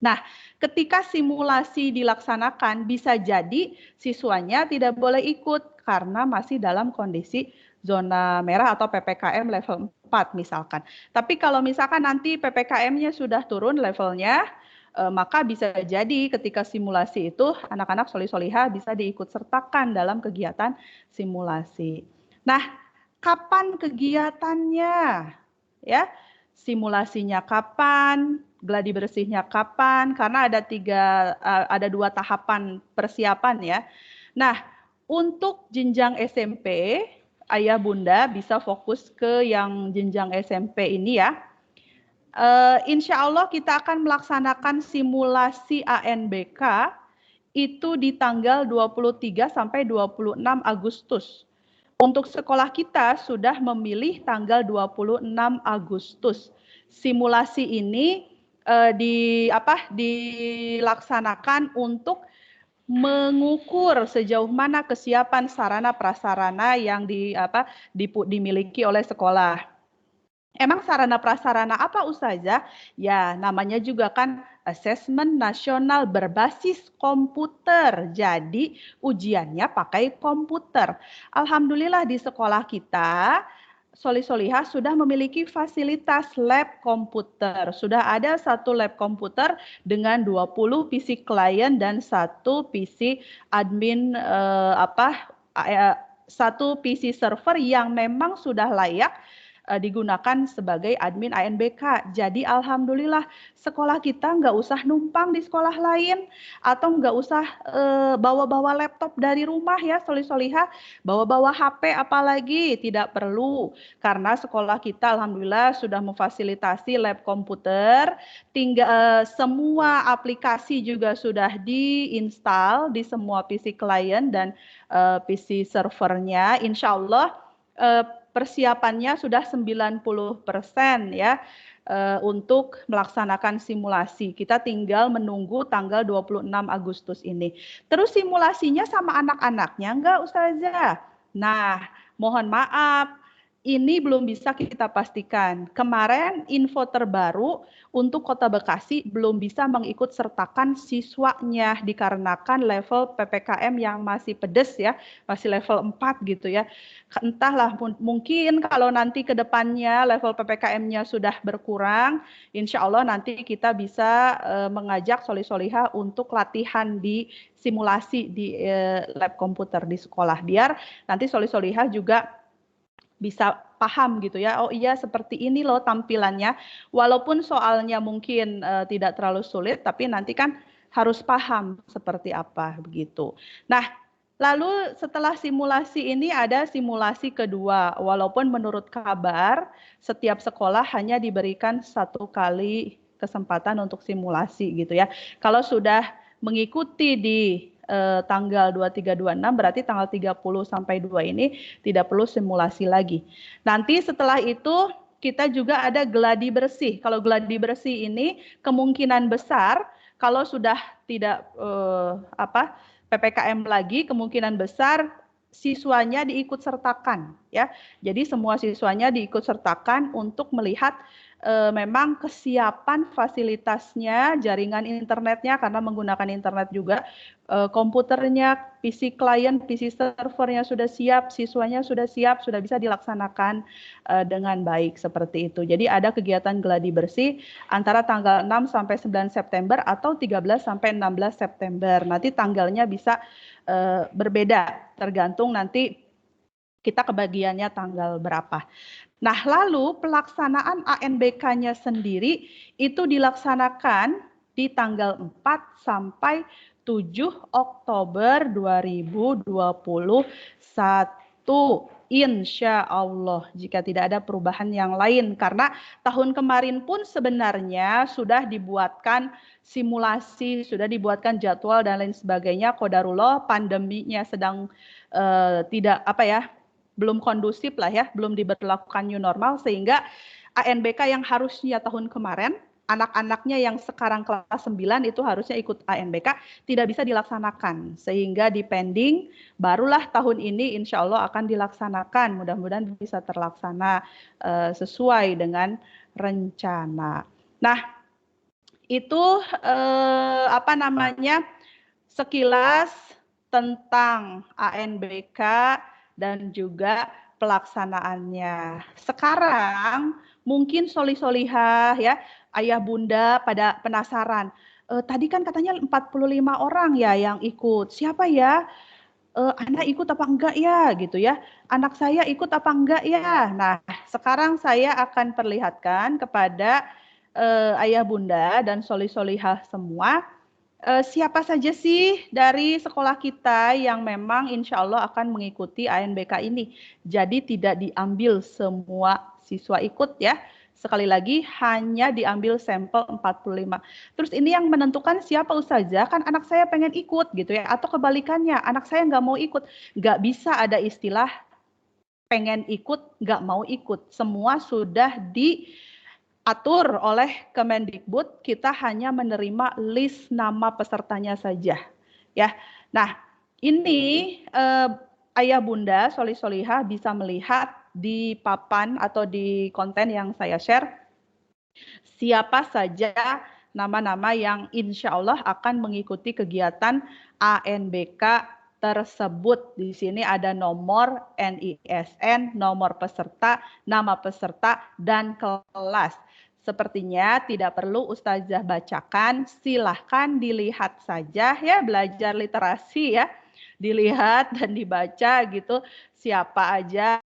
Nah, ketika simulasi dilaksanakan bisa jadi siswanya tidak boleh ikut karena masih dalam kondisi zona merah atau PPKM level 4 misalkan. Tapi kalau misalkan nanti PPKM-nya sudah turun levelnya, maka bisa jadi ketika simulasi itu anak-anak soli-solihah bisa diikut sertakan dalam kegiatan simulasi. Nah, kapan kegiatannya? Ya, simulasinya kapan? Gladi bersihnya kapan? Karena ada 2 tahapan persiapan ya. Nah, untuk jenjang SMP, Ayah Bunda bisa fokus ke yang jenjang SMP ini ya. Insya Allah kita akan melaksanakan simulasi ANBK itu di tanggal 23 sampai 26 Agustus. Untuk sekolah kita sudah memilih tanggal 26 Agustus. Simulasi ini dilaksanakan untuk mengukur sejauh mana kesiapan sarana prasarana yang dimiliki oleh sekolah. Emang sarana prasarana apa Ustazah? Ya, namanya juga kan asesmen nasional berbasis komputer. Jadi ujiannya pakai komputer. Alhamdulillah di sekolah kita Soli-solihah sudah memiliki fasilitas lab komputer. Sudah ada 1 lab komputer dengan 20 PC klien dan 1 PC admin 1 PC server yang memang sudah layak digunakan sebagai admin ANBK. Jadi alhamdulillah sekolah kita nggak usah numpang di sekolah lain atau nggak usah bawa-bawa laptop dari rumah ya soli-solihah, bawa-bawa HP apalagi tidak perlu karena sekolah kita alhamdulillah sudah memfasilitasi lab komputer, semua aplikasi juga sudah diinstal di semua PC klien dan PC servernya. Insya Allah persiapannya sudah 90% ya untuk melaksanakan simulasi. Kita tinggal menunggu tanggal 26 Agustus ini. Terus simulasinya sama anak-anaknya enggak Ustazah? Nah, mohon maaf, ini belum bisa kita pastikan. Kemarin info terbaru untuk Kota Bekasi belum bisa mengikut sertakan siswanya dikarenakan level PPKM yang masih pedes ya, masih level 4 gitu ya. Entahlah mungkin kalau nanti ke depannya level PPKM-nya sudah berkurang, insya Allah nanti kita bisa mengajak soli-solihah untuk latihan di simulasi di lab komputer di sekolah biar nanti soli-solihah juga bisa paham gitu ya, oh iya seperti ini loh tampilannya, walaupun soalnya mungkin tidak terlalu sulit, tapi nanti kan harus paham seperti apa begitu. Nah, lalu setelah simulasi ini ada simulasi kedua, walaupun menurut kabar setiap sekolah hanya diberikan 1 kali kesempatan untuk simulasi gitu ya. Kalau sudah mengikuti di tanggal 23, 26 berarti tanggal 30 sampai 2 ini tidak perlu simulasi lagi. Nanti setelah itu kita juga ada gladi bersih. Kalau gladi bersih ini kemungkinan besar kalau sudah tidak PPKM lagi, kemungkinan besar siswanya diikut sertakan ya. Jadi semua siswanya diikut sertakan untuk melihat memang kesiapan fasilitasnya, jaringan internetnya karena menggunakan internet juga komputernya, PC client, PC servernya sudah siap, siswanya sudah siap, sudah bisa dilaksanakan dengan baik seperti itu. Jadi ada kegiatan gladi bersih antara tanggal 6 sampai 9 September atau 13 sampai 16 September. Nanti tanggalnya bisa berbeda tergantung nanti kita kebagiannya tanggal berapa. Nah, lalu pelaksanaan ANBK-nya sendiri itu dilaksanakan di tanggal 4 sampai 7 Oktober 2021. Insya Allah, jika tidak ada perubahan yang lain. Karena tahun kemarin pun sebenarnya sudah dibuatkan simulasi, sudah dibuatkan jadwal dan lain sebagainya. Qadarullah pandeminya sedang belum kondusif lah ya, belum diberlakukan new normal, sehingga ANBK yang harusnya tahun kemarin, anak-anaknya yang sekarang kelas 9 itu harusnya ikut ANBK, tidak bisa dilaksanakan. Sehingga dipending, barulah tahun ini insya Allah akan dilaksanakan. Mudah-mudahan bisa terlaksana sesuai dengan rencana. Nah, itu sekilas tentang ANBK dan juga pelaksanaannya. Sekarang mungkin soli-solihah ya, ayah bunda pada penasaran. Tadi kan katanya 45 orang ya yang ikut. Siapa ya? Anak ikut apa enggak ya gitu ya? Anak saya ikut apa enggak ya? Nah, sekarang saya akan perlihatkan kepada ayah bunda dan soli-solihah semua, siapa saja sih dari sekolah kita yang memang insya Allah akan mengikuti ANBK ini. Jadi tidak diambil semua siswa ikut ya. Sekali lagi hanya diambil sampel 45. Terus ini yang menentukan siapa ustazah, kan anak saya pengen ikut gitu ya. Atau kebalikannya, anak saya nggak mau ikut. Nggak bisa ada istilah pengen ikut, nggak mau ikut. Semua sudah diatur oleh Kemendikbud, kita hanya menerima list nama pesertanya saja. Ya, nah ini ayah bunda soli-solihah bisa melihat di papan atau di konten yang saya share siapa saja nama-nama yang insya Allah akan mengikuti kegiatan ANBK tersebut. Di sini ada nomor NISN, nomor peserta, nama peserta, dan kelas. Sepertinya tidak perlu ustazah bacakan, silahkan dilihat saja ya, belajar literasi ya, dilihat dan dibaca gitu siapa aja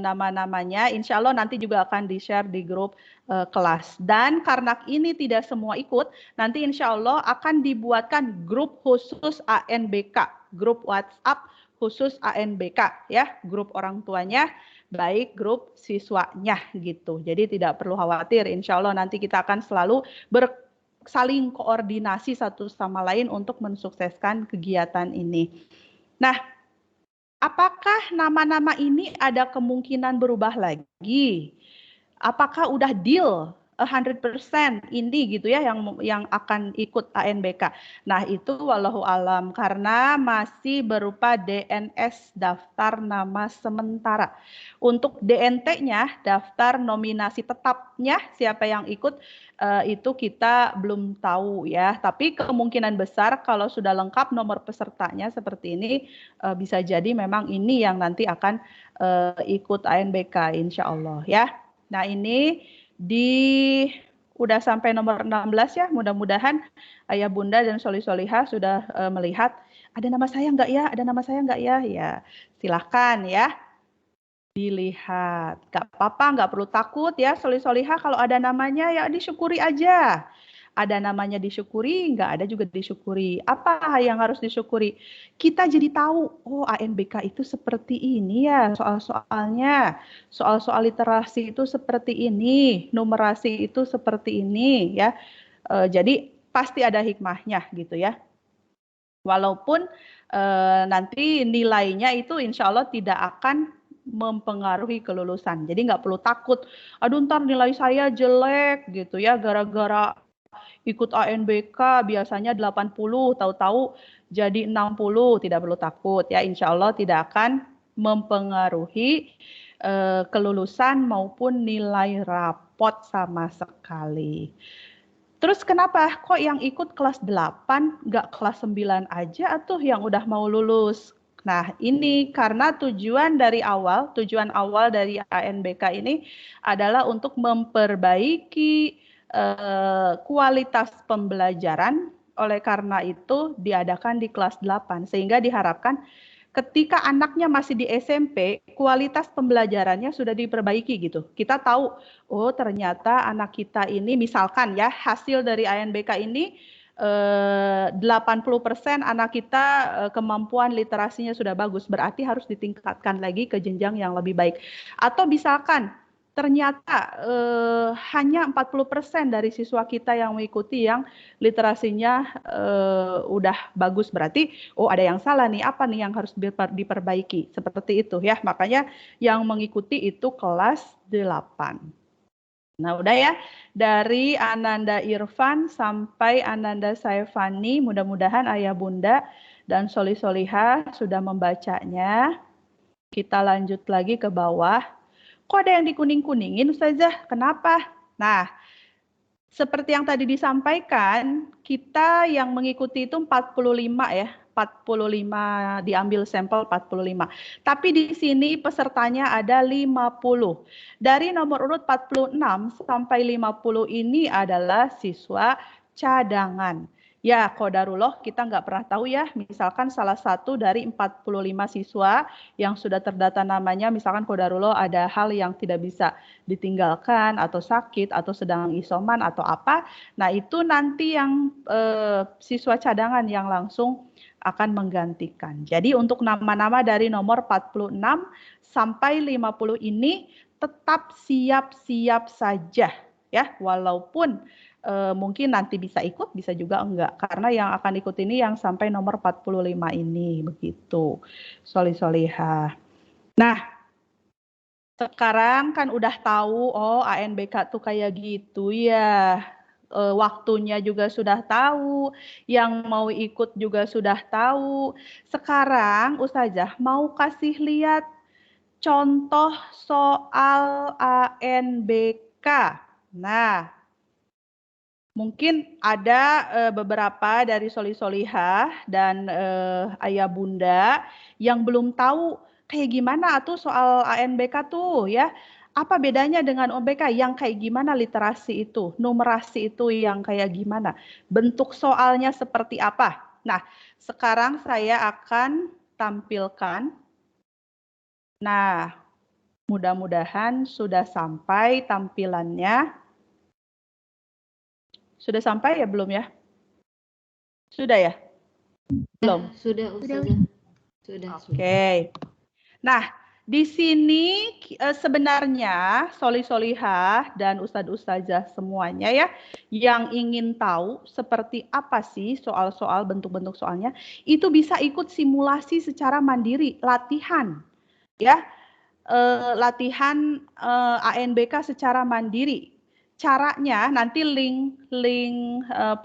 nama-namanya. Insya Allah nanti juga akan di-share di grup kelas. Dan karena ini tidak semua ikut, nanti insya Allah akan dibuatkan grup khusus ANBK, grup WhatsApp khusus ANBK ya, grup orang tuanya, baik grup siswanya gitu. Jadi tidak perlu khawatir, insya Allah nanti kita akan selalu saling koordinasi satu sama lain untuk mensukseskan kegiatan ini. Nah, apakah nama-nama ini ada kemungkinan berubah lagi? Apakah udah deal 100% ini gitu ya yang akan ikut ANBK. Nah, itu wallahu alam karena masih berupa DNS, daftar nama sementara. Untuk DNT-nya, daftar nominasi tetapnya siapa yang ikut itu kita belum tahu ya. Tapi kemungkinan besar kalau sudah lengkap nomor pesertanya seperti ini bisa jadi memang ini yang nanti akan ikut ANBK insya Allah ya. Nah, ini udah sampai nomor 16 ya, mudah-mudahan ayah bunda dan soli-solihah sudah melihat ada nama saya enggak ya, ada nama saya enggak ya, ya silahkan ya dilihat, enggak apa-apa, enggak perlu takut ya soli-solihah, kalau ada namanya ya disyukuri aja. Ada namanya disyukuri, enggak ada juga disyukuri. Apa yang harus disyukuri? Kita jadi tahu, oh ANBK itu seperti ini ya soal-soalnya. Soal-soal literasi itu seperti ini, numerasi itu seperti ini ya. Jadi pasti ada hikmahnya gitu ya. Walaupun nanti nilainya itu insya Allah tidak akan mempengaruhi kelulusan. Jadi nggak perlu takut, aduh ntar nilai saya jelek gitu ya gara-gara ikut ANBK biasanya 80, tahu-tahu jadi 60, tidak perlu takut ya. Insya Allah tidak akan mempengaruhi kelulusan maupun nilai rapot sama sekali. Terus kenapa kok yang ikut kelas 8 nggak kelas 9 aja atau yang udah mau lulus? Nah, ini karena tujuan awal dari ANBK ini adalah untuk memperbaiki kualitas pembelajaran. Oleh karena itu diadakan di kelas 8 sehingga diharapkan ketika anaknya masih di SMP, kualitas pembelajarannya sudah diperbaiki gitu. Kita tahu, oh ternyata anak kita ini, misalkan ya, hasil dari ANBK ini 80% anak kita kemampuan literasinya sudah bagus, berarti harus ditingkatkan lagi ke jenjang yang lebih baik. Atau misalkan ternyata hanya 40% dari siswa kita yang mengikuti yang literasinya udah bagus, berarti oh ada yang salah nih, apa nih yang harus diperbaiki, seperti itu ya. Makanya yang mengikuti itu kelas 8. Nah udah ya, dari Ananda Irfan sampai Ananda Saifani, mudah-mudahan Ayah Bunda dan Soli Soliha sudah membacanya. Kita lanjut lagi ke bawah. Kok ada yang dikuning-kuningin Ustazah? Kenapa? Nah, seperti yang tadi disampaikan, kita yang mengikuti itu 45 ya. 45 diambil sampel 45. Tapi di sini pesertanya ada 50. Dari nomor urut 46 sampai 50 ini adalah siswa cadangan. Ya, qadarullah kita nggak pernah tahu ya, misalkan salah satu dari 45 siswa yang sudah terdata namanya, misalkan qadarullah ada hal yang tidak bisa ditinggalkan atau sakit atau sedang isoman atau apa. Nah, itu nanti yang siswa cadangan yang langsung akan menggantikan. Jadi untuk nama-nama dari nomor 46 sampai 50 ini tetap siap-siap saja ya, walaupun mungkin nanti bisa ikut, bisa juga enggak. Karena yang akan ikut ini yang sampai nomor 45 ini, begitu. Soli Soliha. Nah, sekarang kan udah tahu, oh ANBK tuh kayak gitu ya. Waktunya juga sudah tahu, yang mau ikut juga sudah tahu. Sekarang Ustazah mau kasih lihat contoh soal ANBK. Nah, mungkin ada beberapa dari Soli Solihah dan Ayah Bunda yang belum tahu kayak gimana tuh soal ANBK tuh ya. Apa bedanya dengan OBK, yang kayak gimana literasi itu, numerasi itu yang kayak gimana, bentuk soalnya seperti apa. Nah, sekarang saya akan tampilkan. Nah, mudah-mudahan sudah sampai tampilannya. Sudah sampai ya belum ya? Sudah ya? Belum? Sudah. Oke. Nah, di sini sebenarnya Soli Solihah dan Ustadz Ustazah semuanya ya, yang ingin tahu seperti apa sih soal-soal, bentuk-bentuk soalnya, itu bisa ikut simulasi secara mandiri, latihan ya, latihan ANBK secara mandiri. Caranya nanti link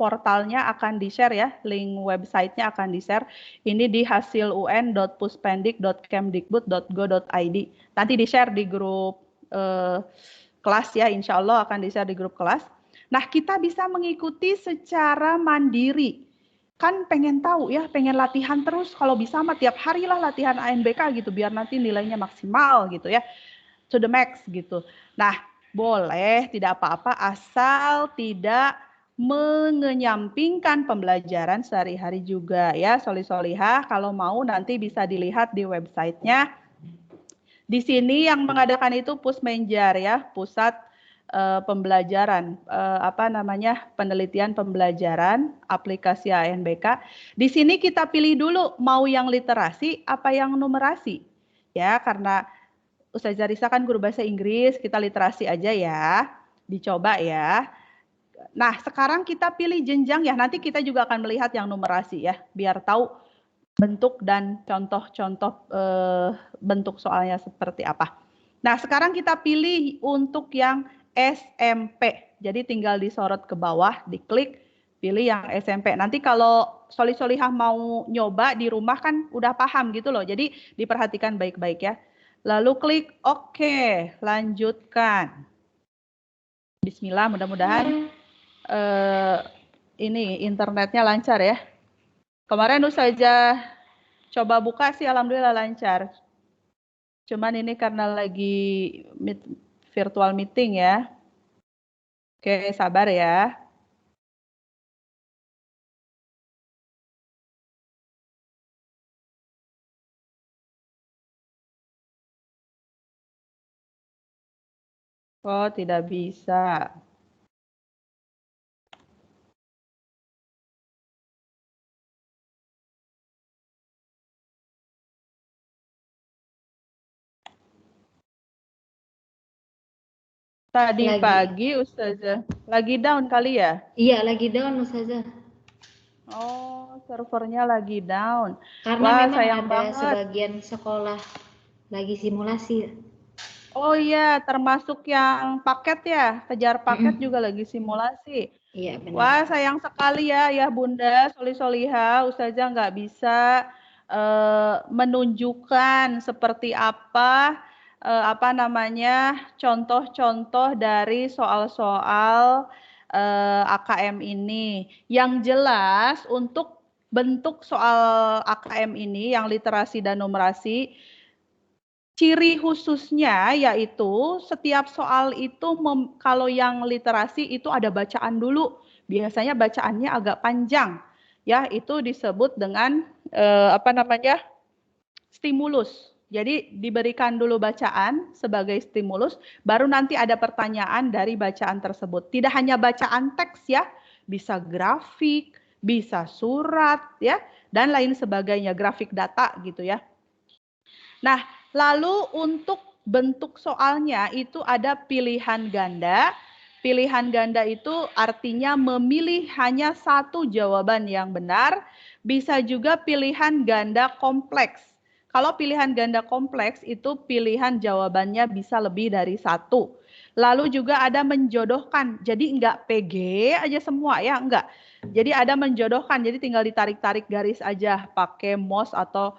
portalnya akan di-share ya, link websitenya akan di-share. Ini di hasilun.puspendik.kemdikbud.go.id. Nanti di-share di grup kelas ya, insya Allah akan di-share di grup kelas. Nah, kita bisa mengikuti secara mandiri. Kan pengen tahu ya, pengen latihan terus, kalau bisa mah tiap hari lah latihan ANBK gitu, biar nanti nilainya maksimal gitu ya, to the max gitu. Nah, boleh, tidak apa-apa, asal tidak mengenyampingkan pembelajaran sehari-hari juga ya, Soli Solihah. Kalau mau nanti bisa dilihat di websitenya. Di sini yang mengadakan itu Pusmenjar ya, Pusat Pembelajaran, penelitian pembelajaran aplikasi ANBK. Di sini kita pilih dulu mau yang literasi apa yang numerasi ya, karena Ustazah Risa kan guru bahasa Inggris, kita literasi aja ya, dicoba ya. Nah, sekarang kita pilih jenjang ya, nanti kita juga akan melihat yang numerasi ya, biar tahu bentuk dan contoh-contoh bentuk soalnya seperti apa. Nah, sekarang kita pilih untuk yang SMP, jadi tinggal disorot ke bawah, diklik, pilih yang SMP. Nanti kalau Soli Solihah mau nyoba di rumah kan udah paham gitu loh, jadi diperhatikan baik-baik ya. Lalu klik OK, lanjutkan. Bismillah, mudah-mudahan ini internetnya lancar ya. Kemarin Ustazah coba buka sih alhamdulillah lancar. Cuman ini karena lagi virtual meeting ya. Oke, sabar ya. Oh, tidak bisa. Tadi pagi Ustazah lagi down kali ya? Iya, lagi down Ustazah. Oh, servernya lagi down. Karena Wah, memang sayang ada banget. sebagian sekolah lagi simulasi. Oh iya, termasuk yang paket ya, kejar paket juga lagi simulasi. Iya, benar. Wah, sayang sekali ya, ya Bunda, Solihah, Ustazah nggak bisa menunjukkan seperti apa contoh-contoh dari soal-soal AKM ini. Yang jelas untuk bentuk soal AKM ini yang literasi dan numerasi, ciri khususnya yaitu setiap soal itu kalau yang literasi itu ada bacaan dulu. Biasanya bacaannya agak panjang. Ya, itu disebut dengan stimulus. Jadi diberikan dulu bacaan sebagai stimulus, baru nanti ada pertanyaan dari bacaan tersebut. Tidak hanya bacaan teks ya, bisa grafik, bisa surat ya, dan lain sebagainya, grafik data gitu ya. Nah, lalu untuk bentuk soalnya itu ada pilihan ganda. Pilihan ganda itu artinya memilih hanya satu jawaban yang benar. Bisa juga pilihan ganda kompleks. Kalau pilihan ganda kompleks itu pilihan jawabannya bisa lebih dari satu. Lalu juga ada menjodohkan. Jadi enggak PG aja semua ya, enggak. Jadi ada menjodohkan. Jadi tinggal ditarik-tarik garis aja pakai mouse atau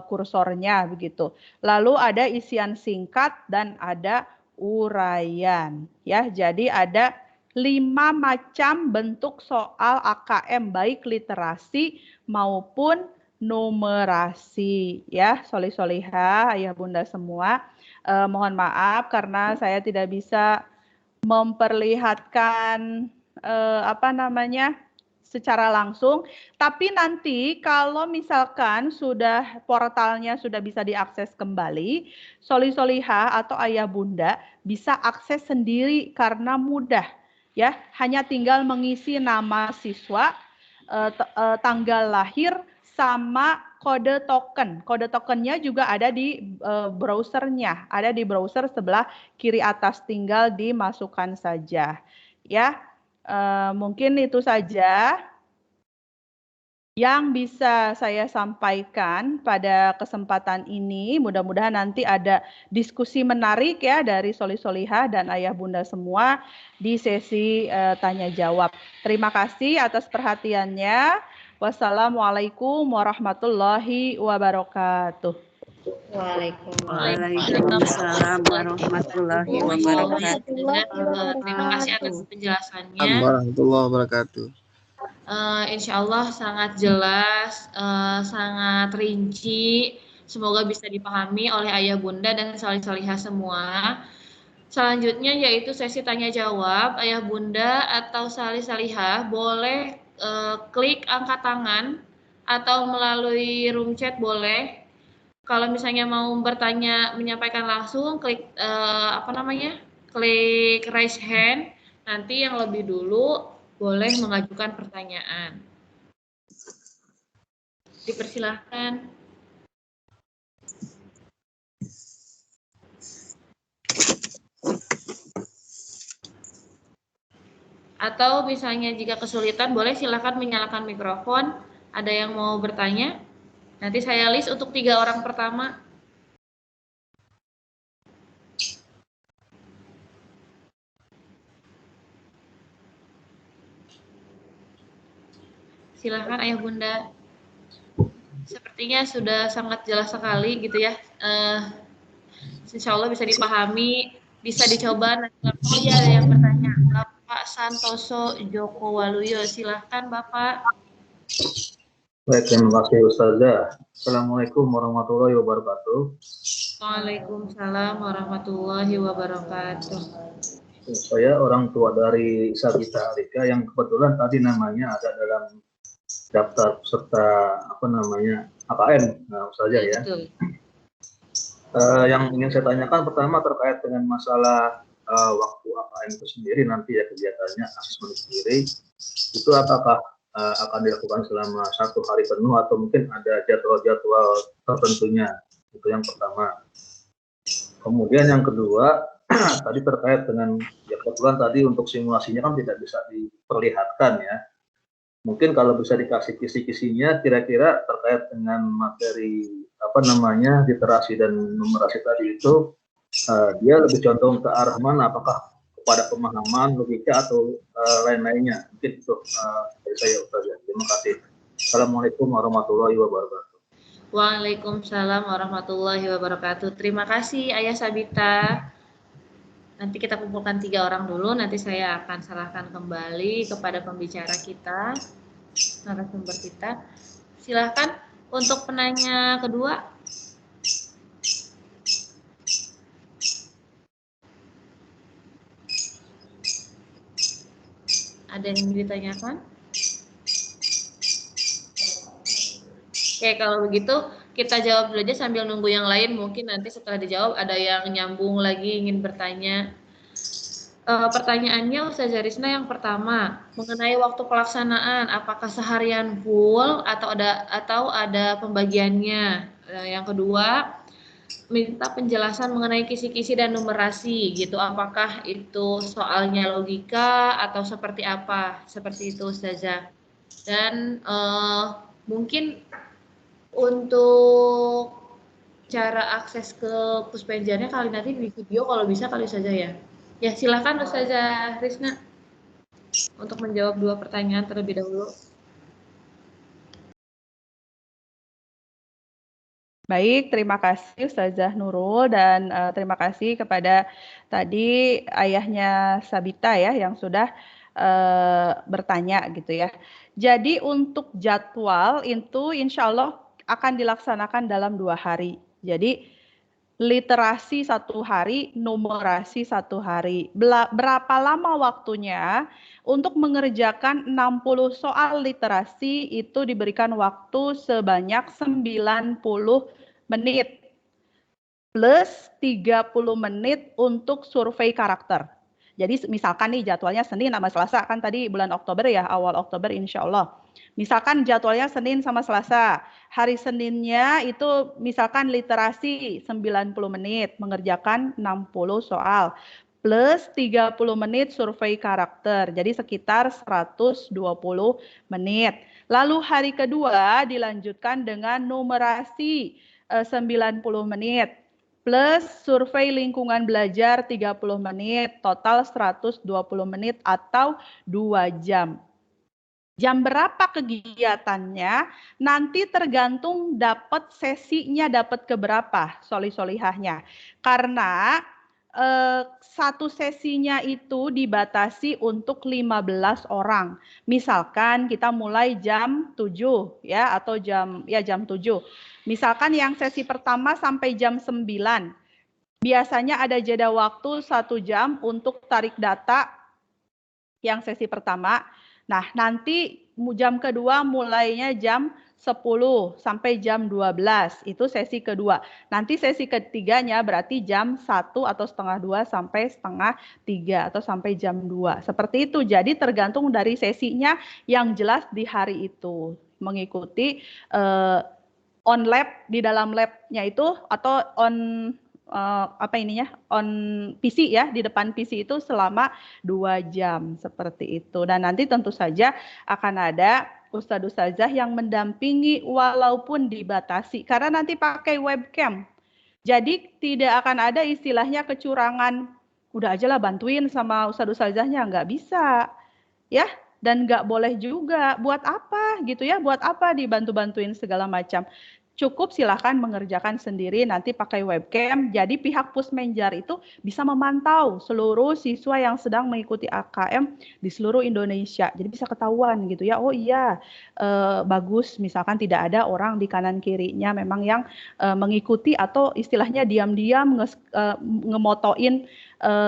kursornya begitu. Lalu ada isian singkat dan ada uraian ya. Jadi ada 5 macam bentuk soal AKM baik literasi maupun numerasi ya. Solihah, ayah bunda semua. Mohon maaf karena saya tidak bisa memperlihatkan secara langsung, tapi nanti kalau misalkan sudah portalnya sudah bisa diakses kembali, Solihah atau ayah bunda bisa akses sendiri karena mudah ya, hanya tinggal mengisi nama siswa, tanggal lahir sama kode token. Kode tokennya juga ada di browsernya, ada di browser sebelah kiri atas, tinggal dimasukkan saja ya. Mungkin itu saja yang bisa saya sampaikan pada kesempatan ini. Mudah-mudahan nanti ada diskusi menarik ya dari Solihah dan ayah bunda semua di sesi tanya jawab. Terima kasih atas perhatiannya. Wassalamualaikum warahmatullahi wabarakatuh. Waalaikumsalam warahmatullahi wabarakatuh. Terima kasih atas penjelasannya. Warahmatullahi wabarakatuh. Insya Allah sangat jelas, sangat rinci. Semoga bisa dipahami oleh ayah bunda dan solihah semua. Selanjutnya yaitu sesi tanya jawab. Ayah bunda atau salihah boleh klik angkat tangan atau melalui room chat boleh. Kalau misalnya mau bertanya, menyampaikan langsung, klik klik raise hand. Nanti yang lebih dulu boleh mengajukan pertanyaan. Dipersilahkan. Atau misalnya jika kesulitan, boleh silakan menyalakan mikrofon. Ada yang mau bertanya? Nanti saya list untuk 3 orang pertama. Silakan ayah bunda. Sepertinya sudah sangat jelas sekali gitu ya. Insya Allah bisa dipahami, bisa dicoba. Nanti ada yang bertanya, Pak Bapak Santoso Joko Waluyo. Silahkan Bapak. Baik, terima kasih Ustazah. Assalamualaikum warahmatullahi wabarakatuh. Waalaikumsalam warahmatullahi wabarakatuh. Saya orang tua dari Sabita Arika yang kebetulan tadi namanya ada dalam daftar peserta AKN, Ustazah ya. Yang ingin saya tanyakan pertama terkait dengan masalah waktu AKN itu sendiri nanti ya kegiatannya asesmen sendiri itu apakah akan dilakukan selama 1 hari penuh atau mungkin ada jadwal-jadwal tertentunya, itu yang pertama. Kemudian yang kedua tadi terkait dengan ya kebetulan tadi untuk simulasinya kan tidak bisa diperlihatkan ya. Mungkin kalau bisa dikasih kisi-kisinya kira-kira terkait dengan materi literasi dan numerasi tadi itu dia lebih condong ke arah mana, apakah pada pemahaman, logika atau lain-lainnya. Mungkin itu dari saya Ustazah. Terima kasih. Assalamualaikum warahmatullahi wabarakatuh. Waalaikumsalam warahmatullahi wabarakatuh. Terima kasih Ayah Sabita. Nanti kita kumpulkan 3 orang dulu, nanti saya akan serahkan kembali kepada pembicara kita, narasumber kita. Silahkan untuk penanya kedua. Ada yang ingin ditanyakan? Oke, kalau begitu kita jawab dulu aja sambil nunggu yang lain. Mungkin nanti setelah dijawab ada yang nyambung lagi ingin bertanya. Pertanyaannya Ustazah Rizna yang pertama, mengenai waktu pelaksanaan, apakah seharian full atau ada pembagiannya? Yang kedua, minta penjelasan mengenai kisi-kisi dan numerasi gitu. Apakah itu soalnya logika atau seperti apa? Seperti itu Ustazah. Dan mungkin untuk cara akses ke Puspenjarnya kali nanti di video kalau bisa kali saja ya. Ya silakan Ustazah Rizna untuk menjawab 2 pertanyaan terlebih dahulu. Baik, terima kasih Ustazah Nurul dan terima kasih kepada tadi ayahnya Sabita ya yang sudah bertanya gitu ya. Jadi untuk jadwal itu insya Allah akan dilaksanakan dalam 2 hari. Jadi literasi 1 hari, numerasi 1 hari. Berapa lama waktunya? Untuk mengerjakan 60 soal literasi itu diberikan waktu sebanyak 90 menit. Plus 30 menit untuk survei karakter. Jadi misalkan nih jadwalnya Senin sama Selasa, kan tadi bulan Oktober ya, awal Oktober insya Allah. Misalkan jadwalnya Senin sama Selasa, hari Seninnya itu misalkan literasi 90 menit, mengerjakan 60 soal, plus 30 menit survei karakter, jadi sekitar 120 menit. Lalu hari kedua dilanjutkan dengan numerasi 90 menit, plus survei lingkungan belajar 30 menit, total 120 menit atau 2 jam. Jam berapa kegiatannya nanti tergantung dapat sesinya dapat keberapa solihahnya. Karena satu sesinya itu dibatasi untuk 15 orang. Misalkan kita mulai jam 7 ya atau jam 7. Misalkan yang sesi pertama sampai jam 9. Biasanya ada jeda waktu 1 jam untuk tarik data yang sesi pertama. Nah, nanti jam kedua mulainya jam 10 sampai jam 12. Itu sesi kedua. Nanti sesi ketiganya berarti jam 1 atau setengah 2 sampai setengah 3 atau sampai jam 2. Seperti itu. Jadi tergantung dari sesinya yang jelas di hari itu. Mengikuti on lab di dalam labnya itu atau on on PC ya, di depan PC itu selama 2 jam seperti itu. Dan nanti tentu saja akan ada ustadz-ustazah yang mendampingi walaupun dibatasi karena nanti pakai webcam. Jadi tidak akan ada istilahnya kecurangan, udah aja lah bantuin sama ustadz-ustazahnya, nggak bisa ya, dan nggak boleh juga. Buat apa gitu ya, buat apa dibantu-bantuin segala macam. cukup silahkan mengerjakan sendiri nanti pakai webcam. Jadi pihak Pusmenjar itu bisa memantau seluruh siswa yang sedang mengikuti AKM di seluruh Indonesia. Jadi bisa ketahuan gitu ya. Oh iya, bagus. Misalkan tidak ada orang di kanan kirinya memang yang mengikuti atau istilahnya diam-diam ngemotoin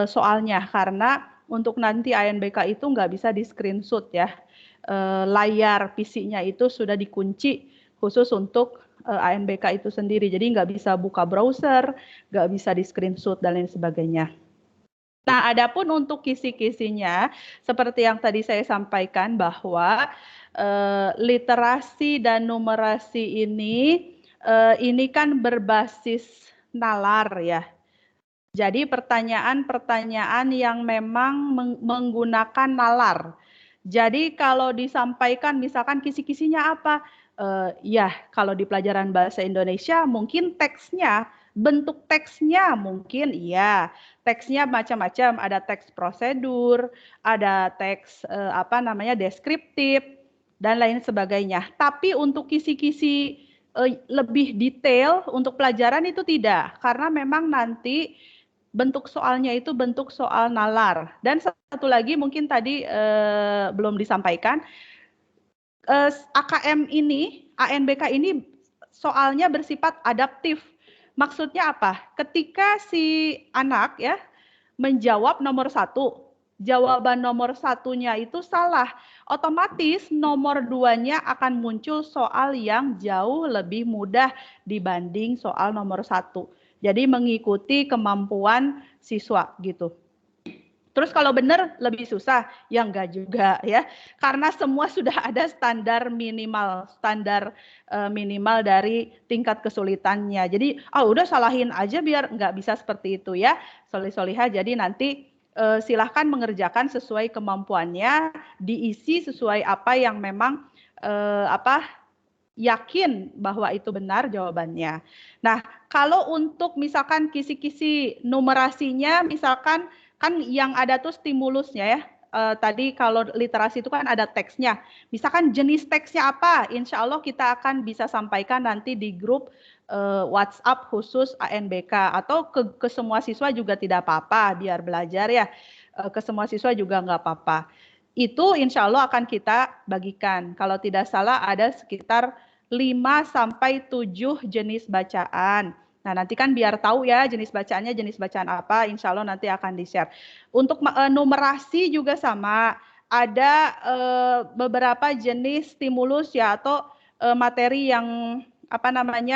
soalnya, karena untuk nanti ANBK itu nggak bisa di screenshot ya. Layar PC-nya itu sudah dikunci khusus untuk ANBK itu sendiri. Jadi nggak bisa buka browser, nggak bisa di screenshot dan lain sebagainya. Nah, adapun untuk kisi-kisinya, seperti yang tadi saya sampaikan bahwa literasi dan numerasi ini kan berbasis nalar ya. Jadi pertanyaan-pertanyaan yang memang menggunakan nalar. Jadi kalau disampaikan misalkan kisi-kisinya apa? Ya, kalau di pelajaran bahasa Indonesia mungkin teksnya, bentuk teksnya mungkin iya. Teksnya macam-macam, ada teks prosedur, ada teks deskriptif dan lain sebagainya. Tapi untuk kisi-kisi lebih detail untuk pelajaran itu tidak, karena memang nanti bentuk soalnya itu bentuk soal nalar. Dan satu lagi mungkin tadi belum disampaikan, AKM ini, ANBK ini soalnya bersifat adaptif. Maksudnya apa? Ketika si anak ya menjawab nomor 1, jawaban nomor 1-nya itu salah, otomatis nomor 2-nya akan muncul soal yang jauh lebih mudah dibanding soal nomor 1. Jadi mengikuti kemampuan siswa gitu. Terus kalau benar lebih susah, ya enggak juga ya. Karena semua sudah ada standar minimal dari tingkat kesulitannya. Jadi udah salahin aja biar enggak bisa seperti itu ya. Solih-solihah, jadi nanti silahkan mengerjakan sesuai kemampuannya, diisi sesuai apa yang memang yakin bahwa itu benar jawabannya. Nah, kalau untuk misalkan kisi-kisi numerasinya, misalkan kan yang ada tuh stimulusnya ya. Tadi kalau literasi itu kan ada teksnya. Misalkan jenis teksnya apa, insya Allah kita akan bisa sampaikan nanti di grup WhatsApp khusus ANBK, atau ke semua siswa juga tidak apa-apa, biar belajar ya. Ke semua siswa juga nggak apa-apa. Itu insya Allah akan kita bagikan. Kalau tidak salah ada sekitar 5-7 jenis bacaan. Nah, nanti kan biar tahu ya jenis bacaannya jenis bacaan apa, insya Allah nanti akan di-share. Untuk numerasi juga sama, ada beberapa jenis stimulus ya, atau materi yang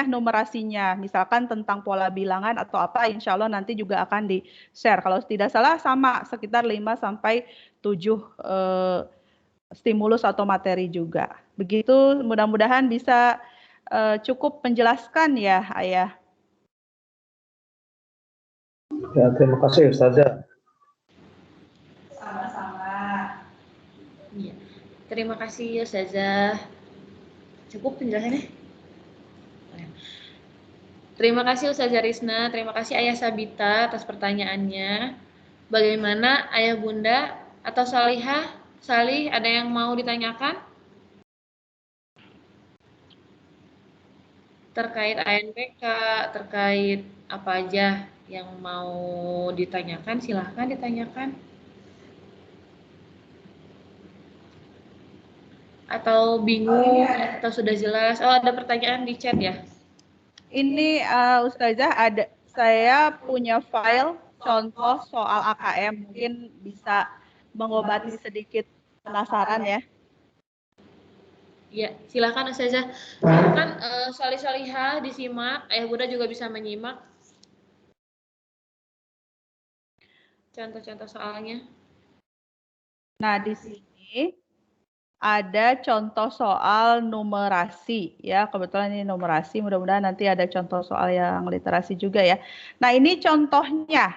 numerasinya, misalkan tentang pola bilangan atau apa, insya Allah nanti juga akan di-share. Kalau tidak salah sama, sekitar 5-7 stimulus atau materi juga. Begitu, mudah-mudahan bisa cukup menjelaskan ya, Ayah. Ya, terima kasih Ustazah. Sama-sama. Ya. Terima kasih Ustazah. Cukup penjelasannya? Terima kasih Ustazah Risna, terima kasih Ayah Sabita atas pertanyaannya. Bagaimana Ayah Bunda atau Salih, ada yang mau ditanyakan? Terkait ANBK, terkait apa aja yang mau ditanyakan, silahkan ditanyakan. Atau bingung, atau sudah jelas? Oh, ada pertanyaan di chat ya? Ini Ustazah, saya punya file contoh soal AKM, mungkin bisa mengobati sedikit penasaran ya. Ya, silakan Ustazah. Silakan Salih-Salihah disimak, Ayah Bunda juga bisa menyimak contoh-contoh soalnya. Nah, di sini ada contoh soal numerasi ya. Kebetulan ini numerasi, mudah-mudahan nanti ada contoh soal yang literasi juga ya. Nah, ini contohnya.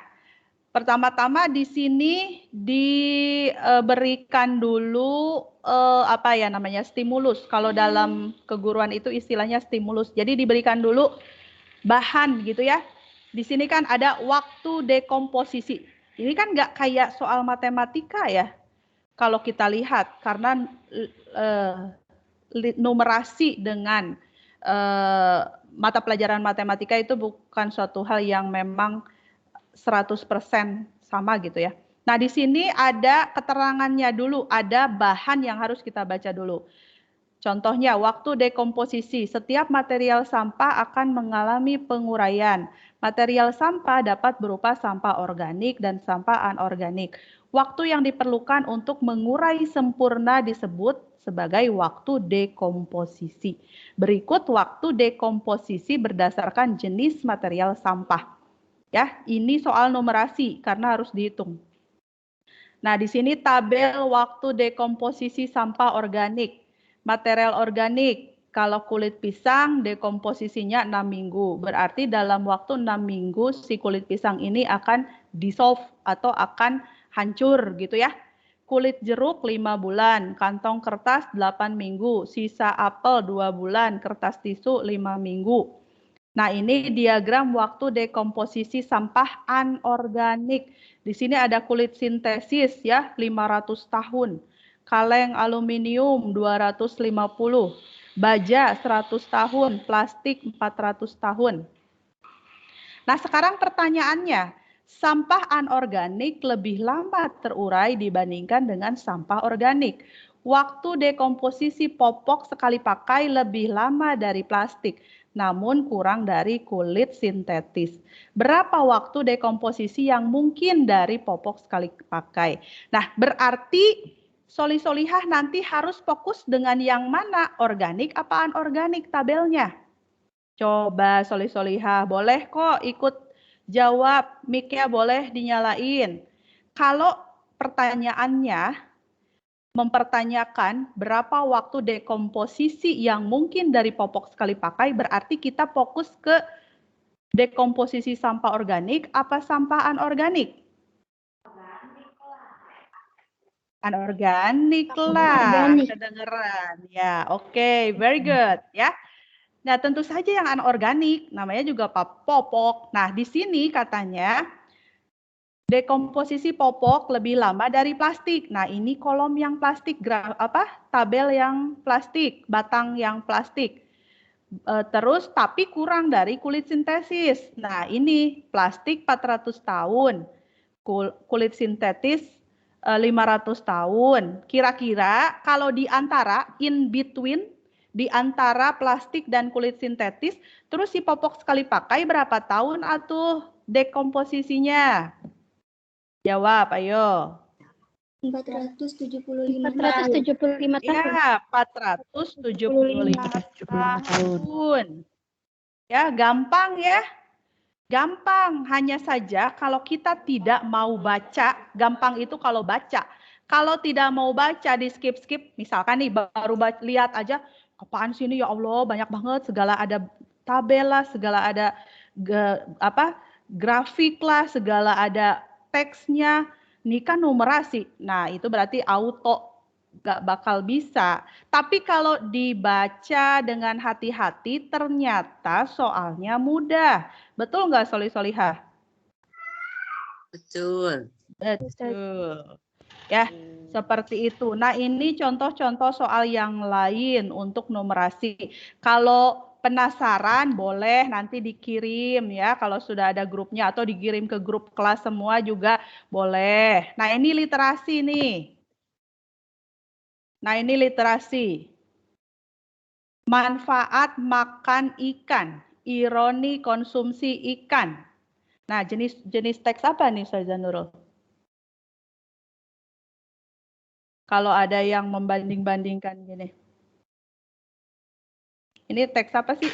Pertama-tama di sini diberikan dulu stimulus. Kalau dalam keguruan itu istilahnya stimulus. Jadi diberikan dulu bahan gitu ya. Di sini kan ada waktu dekomposisi. Ini kan nggak kayak soal matematika ya. Kalau kita lihat, karena numerasi dengan mata pelajaran matematika itu bukan suatu hal yang memang 100% sama gitu ya. Nah, di sini ada keterangannya dulu, ada bahan yang harus kita baca dulu. Contohnya, waktu dekomposisi, setiap material sampah akan mengalami penguraian. Material sampah dapat berupa sampah organik dan sampah anorganik. Waktu yang diperlukan untuk mengurai sempurna disebut sebagai waktu dekomposisi. Berikut waktu dekomposisi berdasarkan jenis material sampah. Ya, ini soal numerasi karena harus dihitung. Nah, di sini tabel waktu dekomposisi sampah organik. Material organik, kalau kulit pisang dekomposisinya 6 minggu. Berarti dalam waktu 6 minggu si kulit pisang ini akan dissolve atau akan hancur gitu ya. Kulit jeruk 5 bulan, kantong kertas 8 minggu, sisa apel 2 bulan, kertas tisu 5 minggu. Nah, ini diagram waktu dekomposisi sampah anorganik. Di sini ada kulit sintesis ya, 500 tahun. Kaleng aluminium 250, baja 100 tahun, plastik 400 tahun. Nah, sekarang pertanyaannya, sampah anorganik lebih lama terurai dibandingkan dengan sampah organik. Waktu dekomposisi popok sekali pakai lebih lama dari plastik, namun kurang dari kulit sintetis. Berapa waktu dekomposisi yang mungkin dari popok sekali pakai? Nah, berarti Soli-solihah nanti harus fokus dengan yang mana, organik apa anorganik tabelnya. Coba Soli-solihah, boleh kok ikut jawab, mic-nya boleh dinyalain. Kalau pertanyaannya mempertanyakan berapa waktu dekomposisi yang mungkin dari popok sekali pakai, berarti kita fokus ke dekomposisi sampah organik apa sampah anorganik? Anorganik lah, kedengeran. Ya, oke, very good ya. Nah, tentu saja yang anorganik, namanya juga popok. Nah, di sini katanya dekomposisi popok lebih lama dari plastik. Nah, ini kolom yang plastik, tabel yang plastik, batang yang plastik. Terus tapi kurang dari kulit sintesis. Nah, ini plastik 400 tahun, kulit sintetis 500 tahun. Kira-kira kalau di antara, in between, di antara plastik dan kulit sintetis, terus si popok sekali pakai berapa tahun atuh dekomposisinya? Jawab, ayo. 475 tahun. Ya, 475 tahun. Ya, gampang ya. Gampang, hanya saja kalau kita tidak mau baca, gampang itu kalau baca. Kalau tidak mau baca di skip-skip, misalkan nih baru lihat aja, apaan sih ini ya Allah, banyak banget, segala ada tabel lah, segala ada grafik lah, segala ada teksnya, ini kan numerasi. Nah, itu berarti auto gak bakal bisa. Tapi kalau dibaca dengan hati-hati, ternyata soalnya mudah. Betul nggak, Soli-solihah? Betul. Betul. Ya, seperti itu. Nah, ini contoh-contoh soal yang lain untuk numerasi. Kalau penasaran, boleh nanti dikirim ya. Kalau sudah ada grupnya atau dikirim ke grup kelas semua juga boleh. Nah, ini literasi nih. Nah, ini literasi. Manfaat makan ikan, ironi konsumsi ikan. Nah, jenis teks apa nih, Ustazah Nurul? Kalau ada yang membanding-bandingkan gini. Ini teks apa sih?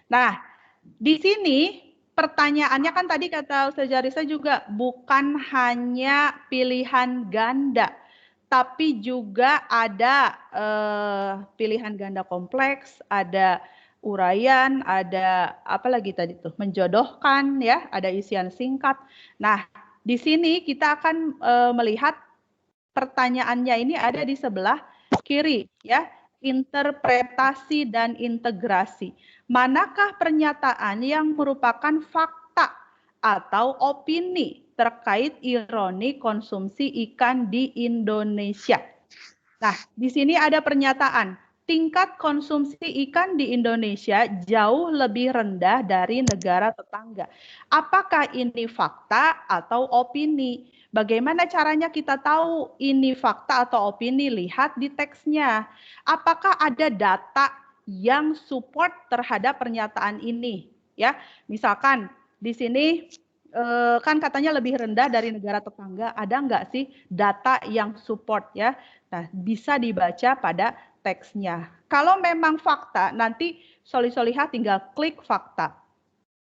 Nah, di sini pertanyaannya kan tadi kata Ustazah Risa juga bukan hanya pilihan ganda, tapi juga ada pilihan ganda kompleks, ada uraian, ada apa lagi tadi tuh, menjodohkan ya, ada isian singkat. Nah, di sini kita akan melihat pertanyaannya ini ada di sebelah kiri ya, interpretasi dan integrasi. Manakah pernyataan yang merupakan fakta atau opini terkait ironi konsumsi ikan di Indonesia? Nah, di sini ada pernyataan tingkat konsumsi ikan di Indonesia jauh lebih rendah dari negara tetangga. Apakah ini fakta atau opini? Bagaimana caranya kita tahu ini fakta atau opini? Lihat di teksnya. Apakah ada data yang support terhadap pernyataan ini? Ya, misalkan di sini kan katanya lebih rendah dari negara tetangga. Ada nggak sih data yang support ya? Nah, bisa dibaca pada teksnya. Kalau memang fakta, nanti Solihah tinggal klik fakta.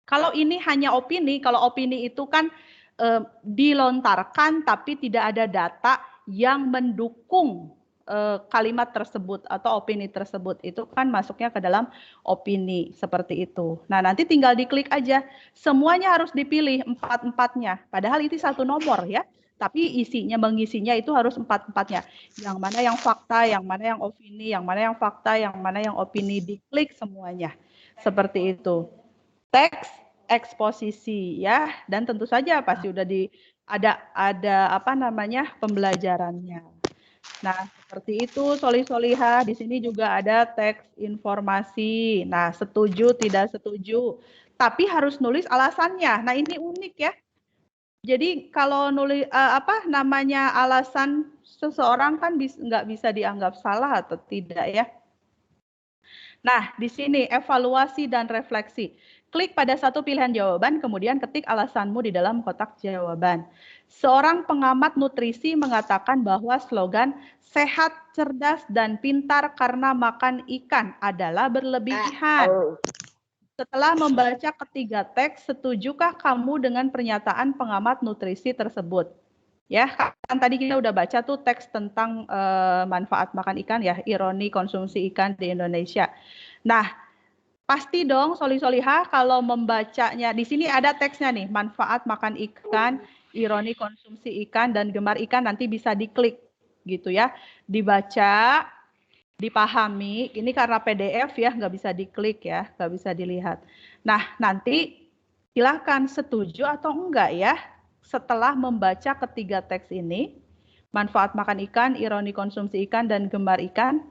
Kalau ini hanya opini, kalau opini itu kan dilontarkan tapi tidak ada data yang mendukung kalimat tersebut atau opini tersebut, itu kan masuknya ke dalam opini seperti itu. Nah, nanti tinggal diklik aja. Semuanya harus dipilih empat-empatnya. Padahal itu satu nomor ya. Tapi mengisinya itu harus empat-empatnya. Yang mana yang fakta, yang mana yang opini, yang mana yang fakta, yang mana yang opini, diklik semuanya. Seperti itu. Teks, eksposisi ya, dan tentu saja pasti udah ada apa namanya pembelajarannya. Nah, seperti itu Solihah. Di sini juga ada teks informasi. Nah, setuju tidak setuju, tapi harus nulis alasannya. Nah, ini unik ya. Jadi kalau nulis alasan seseorang kan nggak bisa dianggap salah atau tidak ya. Nah, di sini evaluasi dan refleksi. Klik pada satu pilihan jawaban, kemudian ketik alasanmu di dalam kotak jawaban. Seorang pengamat nutrisi mengatakan bahwa slogan sehat, cerdas, dan pintar karena makan ikan adalah berlebihan. Setelah membaca ketiga teks, setujukah kamu dengan pernyataan pengamat nutrisi tersebut? Ya, kan tadi kita udah baca tuh teks tentang manfaat makan ikan ya, ironi konsumsi ikan di Indonesia. Nah, pasti dong Solihah kalau membacanya, di sini ada teksnya nih, manfaat makan ikan, ironi konsumsi ikan, dan gemar ikan, nanti bisa diklik gitu ya, dibaca, dipahami. Ini karena PDF ya, nggak bisa diklik ya, nggak bisa dilihat. Nah, nanti silakan setuju atau enggak ya, setelah membaca ketiga teks ini, manfaat makan ikan, ironi konsumsi ikan, dan gemar ikan,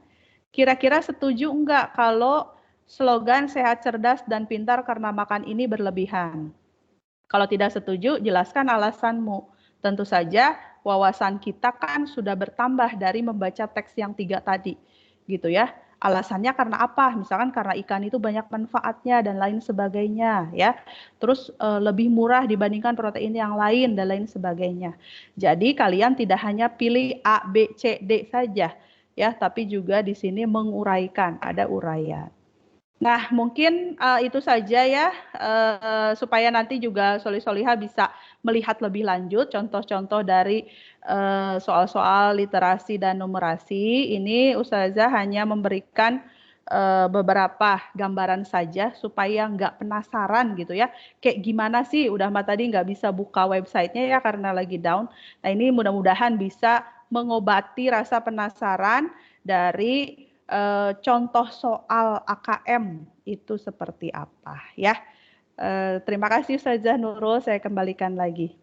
kira-kira setuju enggak kalau slogan sehat, cerdas, dan pintar karena makan ini berlebihan? Kalau tidak setuju, jelaskan alasanmu. Tentu saja wawasan kita kan sudah bertambah dari membaca teks yang 3 tadi, gitu ya. Alasannya karena apa? Misalkan karena ikan itu banyak manfaatnya dan lain sebagainya ya. Terus lebih murah dibandingkan protein yang lain dan lain sebagainya. Jadi kalian tidak hanya pilih A, B, C, D saja ya, tapi juga di sini menguraikan, ada uraian. Nah, mungkin itu saja ya, supaya nanti juga Solihah bisa melihat lebih lanjut contoh-contoh dari soal-soal literasi dan numerasi. Ini Ustazah hanya memberikan beberapa gambaran saja supaya nggak penasaran gitu ya. Kayak gimana sih, udah tadi nggak bisa buka websitenya ya karena lagi down. Nah, ini mudah-mudahan bisa mengobati rasa penasaran dari contoh soal AKM itu seperti apa ya. Terima kasih Ustazah Nurul, saya kembalikan lagi.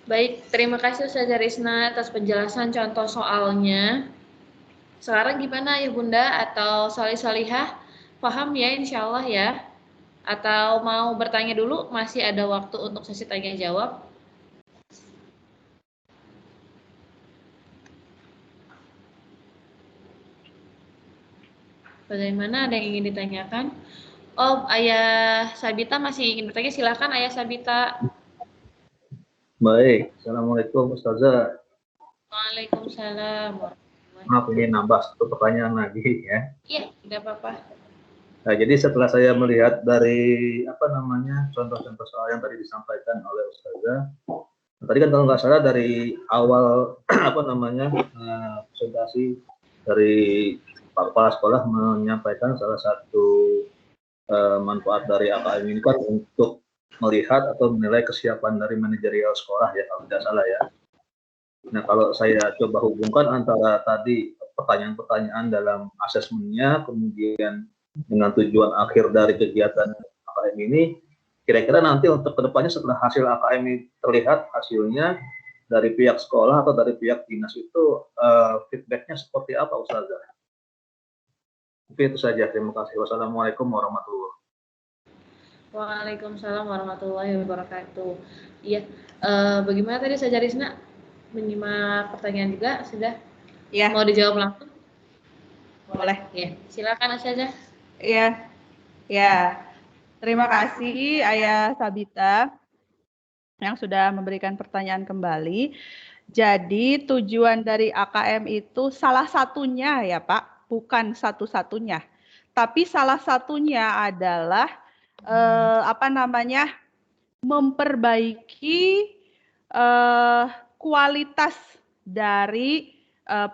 Baik, terima kasih Ustazah Risna atas penjelasan contoh soalnya. Sekarang gimana ya Bunda atau Solihah? Paham ya insya Allah ya? Atau mau bertanya dulu, masih ada waktu untuk sesi tanya jawab? Bagaimana, ada yang ingin ditanyakan? Oh, Ayah Sabita masih ingin bertanya, silakan Ayah Sabita. Baik, Assalamualaikum Ustazah. Waalaikumsalam. Maaf, ini nambah satu pertanyaan lagi ya. Iya, tidak apa-apa. Nah, jadi setelah saya melihat dari contoh-contoh soal yang tadi disampaikan oleh Ustazah, tadi kan kalau nggak salah dari awal presentasi dari Pak Kepala Sekolah menyampaikan salah satu manfaat dari AKM ini kan untuk melihat atau menilai kesiapan dari manajerial sekolah ya, kalau tidak salah ya. Nah, kalau saya coba hubungkan antara tadi pertanyaan-pertanyaan dalam asesmennya, kemudian dengan tujuan akhir dari kegiatan AKM ini, kira-kira nanti untuk kedepannya setelah hasil AKM ini terlihat hasilnya, dari pihak sekolah atau dari pihak dinas itu feedbacknya seperti apa Ustazah? Mungkin itu saja. Terima kasih. Wassalamualaikum warahmatullahi wabarakatuh. Waalaikumsalam warahmatullahi wabarakatuh. Iya, bagaimana tadi Ustazah Rizna? Menyimak pertanyaan juga sudah? Ya. Mau dijawab langsung? Boleh. Ya, silakan Ustazah. Iya. Ya. Terima kasih Ayah Sabita yang sudah memberikan pertanyaan kembali. Jadi tujuan dari AKM itu salah satunya ya Pak, bukan satu-satunya. Tapi salah satunya adalah memperbaiki kualitas dari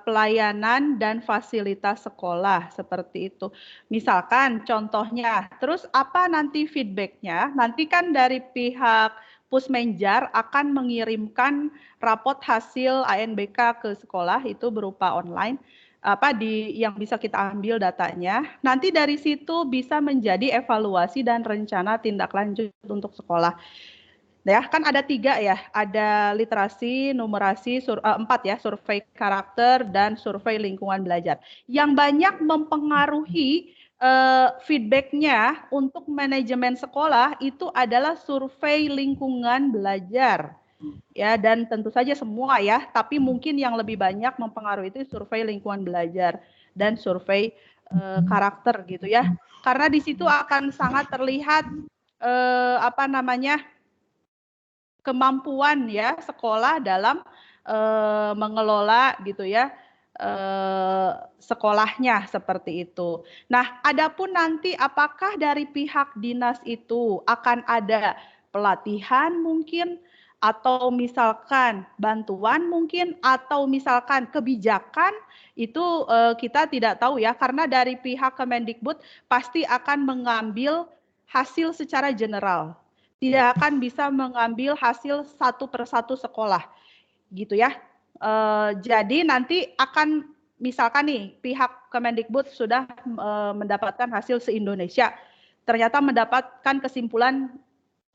pelayanan dan fasilitas sekolah seperti itu. Misalkan contohnya, terus apa nanti feedbacknya? Nanti kan dari pihak Pusmenjar akan mengirimkan rapot hasil ANBK ke sekolah itu berupa online yang bisa kita ambil datanya. Nanti dari situ bisa menjadi evaluasi dan rencana tindak lanjut untuk sekolah. Ya, kan ada 3 ya, ada literasi, numerasi, 4 ya, survei karakter dan survei lingkungan belajar. Yang banyak mempengaruhi feedbacknya untuk manajemen sekolah itu adalah survei lingkungan belajar. Ya, dan tentu saja semua ya, tapi mungkin yang lebih banyak mempengaruhi itu survei lingkungan belajar dan survei karakter gitu ya. Karena di situ akan sangat terlihat kemampuan ya sekolah dalam mengelola gitu ya sekolahnya seperti itu. Nah, adapun nanti apakah dari pihak dinas itu akan ada pelatihan mungkin atau misalkan bantuan mungkin atau misalkan kebijakan itu kita tidak tahu ya, karena dari pihak Kemendikbud pasti akan mengambil hasil secara general. Tidak akan bisa mengambil hasil satu persatu sekolah gitu ya. Jadi nanti akan misalkan nih pihak Kemendikbud sudah mendapatkan hasil se-Indonesia, ternyata mendapatkan kesimpulan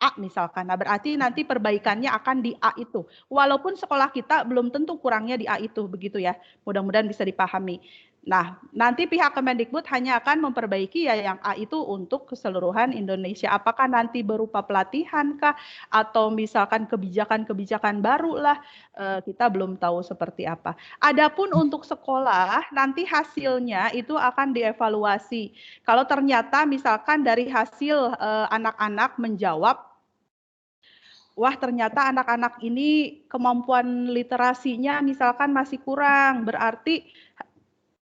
A misalkan. Nah, berarti nanti perbaikannya akan di A itu. Walaupun sekolah kita belum tentu kurangnya di A itu, begitu ya. Mudah-mudahan bisa dipahami. Nah, nanti pihak Kemendikbud hanya akan memperbaiki ya yang A itu untuk keseluruhan Indonesia. Apakah nanti berupa pelatihan kah atau misalkan kebijakan-kebijakan baru lah, kita belum tahu seperti apa. Adapun untuk sekolah, nanti hasilnya itu akan dievaluasi. Kalau ternyata misalkan dari hasil anak-anak menjawab, wah ternyata anak-anak ini kemampuan literasinya misalkan masih kurang, berarti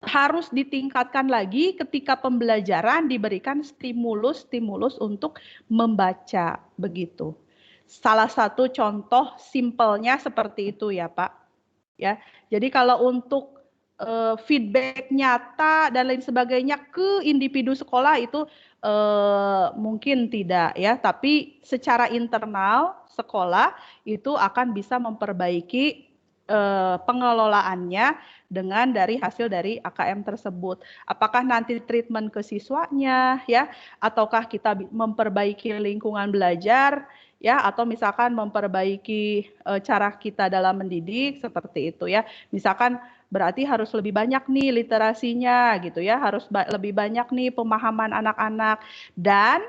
harus ditingkatkan lagi ketika pembelajaran diberikan stimulus untuk membaca begitu. Salah satu contoh simpelnya seperti itu ya Pak. Ya, jadi kalau untuk feedback nyata dan lain sebagainya ke individu sekolah itu mungkin tidak ya, tapi secara internal sekolah itu akan bisa memperbaiki pengelolaannya dengan dari hasil dari AKM tersebut. Apakah nanti treatment ke siswanya ya, ataukah kita memperbaiki lingkungan belajar ya, atau misalkan memperbaiki cara kita dalam mendidik seperti itu ya. Misalkan berarti harus lebih banyak nih literasinya gitu ya, harus lebih banyak nih pemahaman anak-anak, dan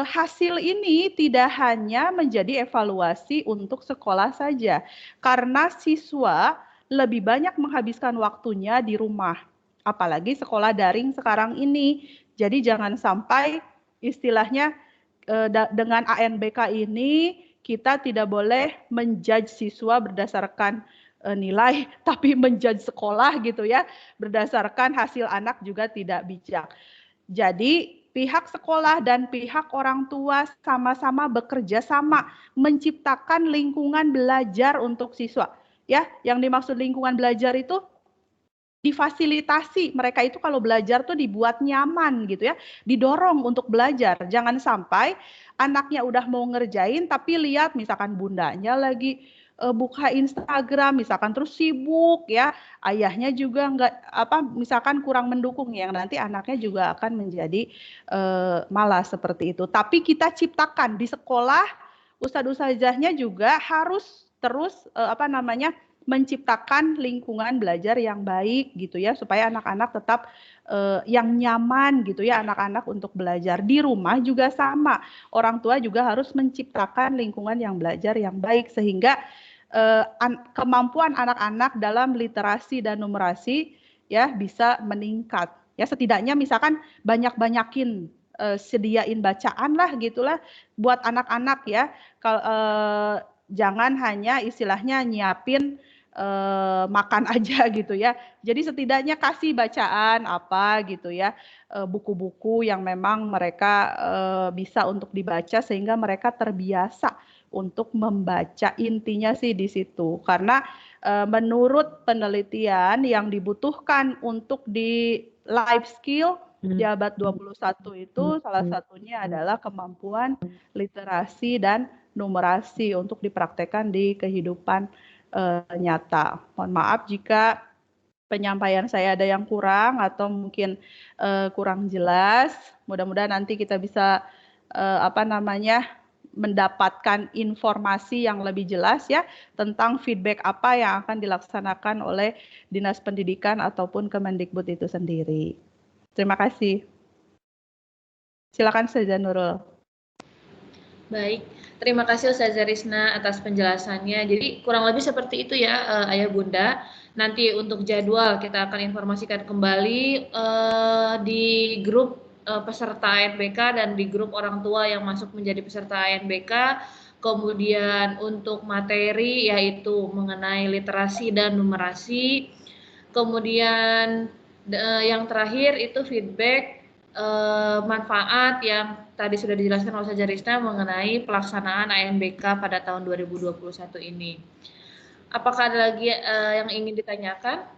hasil ini tidak hanya menjadi evaluasi untuk sekolah saja, karena siswa lebih banyak menghabiskan waktunya di rumah, apalagi sekolah daring sekarang ini. Jadi jangan sampai istilahnya dengan ANBK ini kita tidak boleh menjudge siswa berdasarkan nilai, tapi menjudge sekolah gitu ya, berdasarkan hasil anak juga tidak bijak. Jadi pihak sekolah dan pihak orang tua sama-sama bekerja sama menciptakan lingkungan belajar untuk siswa. Ya, yang dimaksud lingkungan belajar itu difasilitasi, mereka itu kalau belajar tuh dibuat nyaman gitu ya, didorong untuk belajar. Jangan sampai anaknya udah mau ngerjain tapi lihat misalkan bundanya lagi buka Instagram misalkan terus sibuk ya, ayahnya juga misalkan kurang mendukung, yang nanti anaknya juga akan menjadi malas seperti itu. Tapi kita ciptakan di sekolah, ustadz-ustadzahnya juga harus terus menciptakan lingkungan belajar yang baik gitu ya, supaya anak-anak tetap yang nyaman gitu ya, anak-anak untuk belajar. Di rumah juga sama, orang tua juga harus menciptakan lingkungan yang belajar yang baik, sehingga kemampuan anak-anak dalam literasi dan numerasi ya bisa meningkat. Ya setidaknya misalkan banyak-banyakin sediain bacaan lah gitulah buat anak-anak ya. Jangan hanya istilahnya nyiapin makan aja gitu ya. Jadi setidaknya kasih bacaan apa gitu ya, buku-buku yang memang mereka bisa untuk dibaca sehingga mereka terbiasa untuk membaca. Intinya sih di situ. Karena menurut penelitian yang dibutuhkan untuk di life skill di abad 21 itu salah satunya adalah kemampuan literasi dan numerasi untuk dipraktekkan di kehidupan nyata. Mohon maaf jika penyampaian saya ada yang kurang atau mungkin kurang jelas. Mudah-mudahan nanti kita bisa mendapatkan informasi yang lebih jelas ya tentang feedback apa yang akan dilaksanakan oleh Dinas Pendidikan ataupun Kemendikbud itu sendiri. Terima kasih. Silakan Ustazah Nurul. Baik, terima kasih Ustazah Rizna atas penjelasannya. Jadi kurang lebih seperti itu ya Ayah Bunda. Nanti untuk jadwal kita akan informasikan kembali di grup peserta ANBK dan di grup orang tua yang masuk menjadi peserta ANBK. Kemudian untuk materi yaitu mengenai literasi dan numerasi. Kemudian yang terakhir itu feedback manfaat yang tadi sudah dijelaskan oleh Ustazah Rizna mengenai pelaksanaan ANBK pada tahun 2021 ini. Apakah ada lagi yang ingin ditanyakan?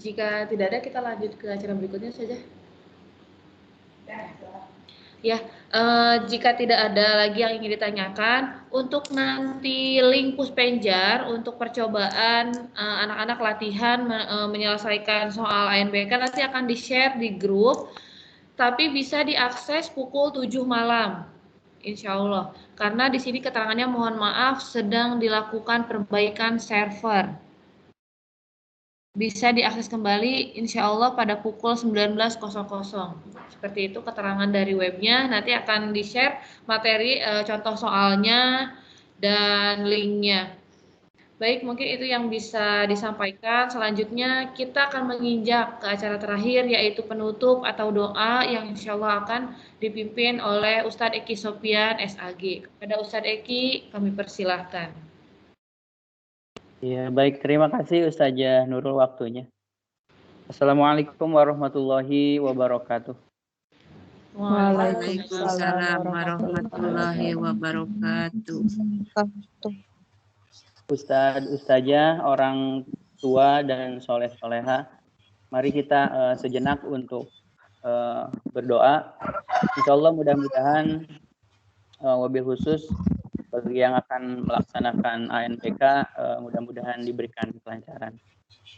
Jika tidak ada, kita lanjut ke acara berikutnya saja. Ya, jika tidak ada lagi yang ingin ditanyakan, untuk nanti link Puspenjar untuk percobaan anak-anak latihan menyelesaikan soal ANBK nanti akan di-share di grup, tapi bisa diakses pukul 7 malam, insya Allah. Karena di sini keterangannya mohon maaf sedang dilakukan perbaikan server. Bisa diakses kembali insya Allah pada pukul 19.00. Seperti itu keterangan dari webnya, nanti akan di-share materi contoh soalnya dan linknya. Baik, mungkin itu yang bisa disampaikan. Selanjutnya kita akan menginjak ke acara terakhir yaitu penutup atau doa yang insya Allah akan dipimpin oleh Ustadz Eki Sopian SAG. Kepada Ustadz Eki kami persilahkan. Ya, baik. Terima kasih Ustazah Nurul waktunya. Assalamualaikum warahmatullahi wabarakatuh. Waalaikumsalam warahmatullahi wabarakatuh. Ustadz, Ustazah, orang tua dan soleh-soleha, mari kita sejenak untuk berdoa. Insya Allah mudah-mudahan wabil khusus bagi yang akan melaksanakan ANBK mudah-mudahan diberikan kelancaran.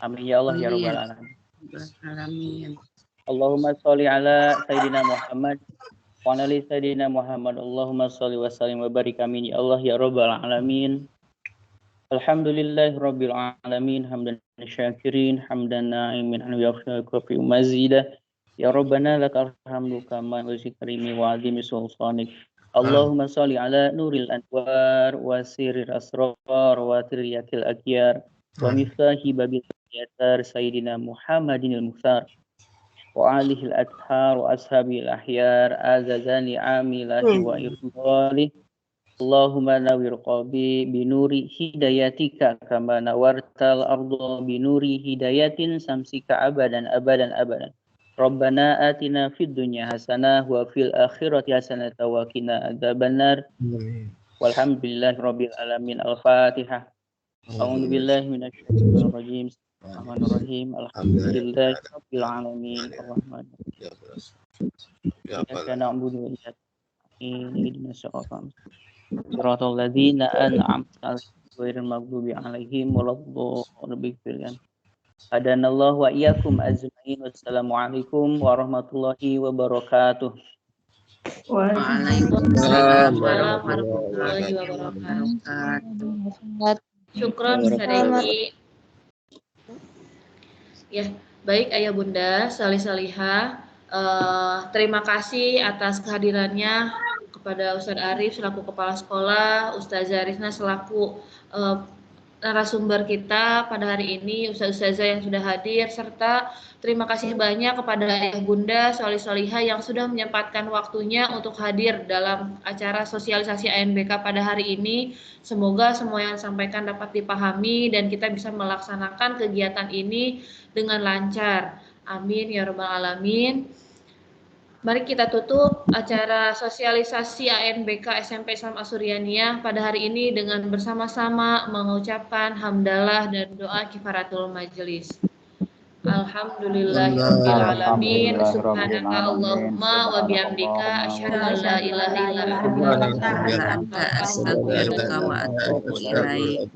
Amin ya Allah ya rabbal alamin. Allahumma sholli ala sayyidina Muhammad wa ala ali sayyidina Muhammad. Allahumma sholli wa sallim wa barik amin ya Allah ya rabbal alamin. Alhamdulillahi rabbil alamin hamdan syakirin hamdan na'imin an yaghfirka fi mazida ya rabbana lakal hamdu kama uzikrimi wa azimi sultanik. Allahumma sholli ala nuril anwar wa sirril asrar wa tiryatil akyar wa miftahi babil yatar sayyidina Muhammadin al-Mukhtar wa alihi al-athhar wa ashabil ahyar azazani amilahi wa irqali. Allahumma nawwir qalbi binuri hidayatika kama nawartal arda binuri hidayatin samsika abadan abadan abadan. Rabbana atina fid dunya hasanah wa fil akhirati hasanah wa qina adzabannar. Walhamdulillahi rabbil alamin. Al-Fatihah. A'udzu billahi minasyaitonir rajim. Bismillahirrahmanirrahim. Alhamdulillahi rabbil alamin. Arrahmanirrahim. Iyyaka na'budu wa iyyaka nasta'in. Ihdinas siratal siratal ladzina an'amta 'alaihim ghairil maghdubi 'alaihim waladdallin. Hadanallahu wa iyyakum ajmain. Wassalamualaikum warahmatullahi wabarakatuh. Waalaikumsalam warahmatullahi wabarakatuh. Waalaikumsalam warahmatullahi wabarakatuh. Waalaikumsalam warahmatullahi wabarakatuh. Waalaikumsalam warahmatullahi wabarakatuh. Waalaikumsalam warahmatullahi wabarakatuh. Hadanallahu wa iyyakum ajmain. Wassalamualaikum warahmatullahi wabarakatuh. Waalaikumsalam warahmatullahi wabarakatuh. Syukron Ustaz Eki. Ya, baik Ayah Bunda, salih-salihah. Terima kasih atas kehadirannya kepada Ustadz Arif selaku Kepala Sekolah, Ustazah Rizna selaku narasumber kita pada hari ini, Ustazah yang sudah hadir, serta terima kasih banyak kepada Ayah Bunda solih-solihah yang sudah menyempatkan waktunya untuk hadir dalam acara sosialisasi ANBK pada hari ini. Semoga semua yang disampaikan dapat dipahami dan kita bisa melaksanakan kegiatan ini dengan lancar. Amin ya rabbal alamin. Mari kita tutup acara sosialisasi ANBK SMP Islam Asuryaniyah pada hari ini dengan bersama-sama mengucapkan hamdalah dan doa kifaratul majelis. Alhamdulillahirabbil alamin. Subhanaka Allahumma wa bihamdika asyhadu an la ilaha illa anta astaghfiruka wa atubu ilaik.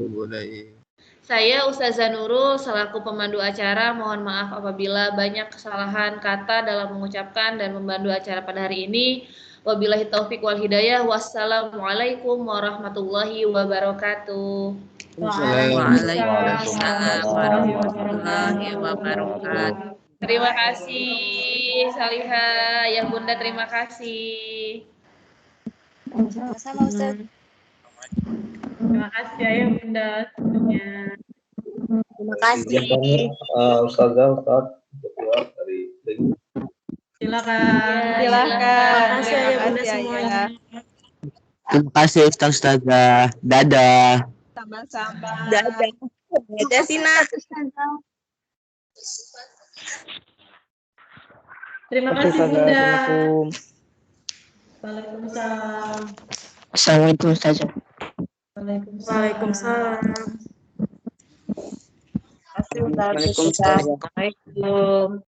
Saya Ustazah Nurul selaku pemandu acara, mohon maaf apabila banyak kesalahan kata dalam mengucapkan dan memandu acara pada hari ini. Wabillahi taufik wal hidayah. Wassalamualaikum warahmatullahi wabarakatuh. Waalaikumsalam warahmatullahi wabarakatuh. Terima kasih Salihah, Ayah Bunda terima kasih. Sama-sama Ustaz. Terima kasih Ayah Bunda semuanya. Terima kasih. Ustazah, Ustaz, keluar dari Silakan. Silakan. Terima kasih Ayah Bunda semuanya. Terima kasih Ustazah. Dadah. Sama-sama. Dadah. Dadah Sina. Terima kasih Bunda. Waalaikumsalam. Assalamualaikum Ustazah. Waalaikumsalam. Terima kasih Ustaz. Waalaikumsalam. Assalamualaikum.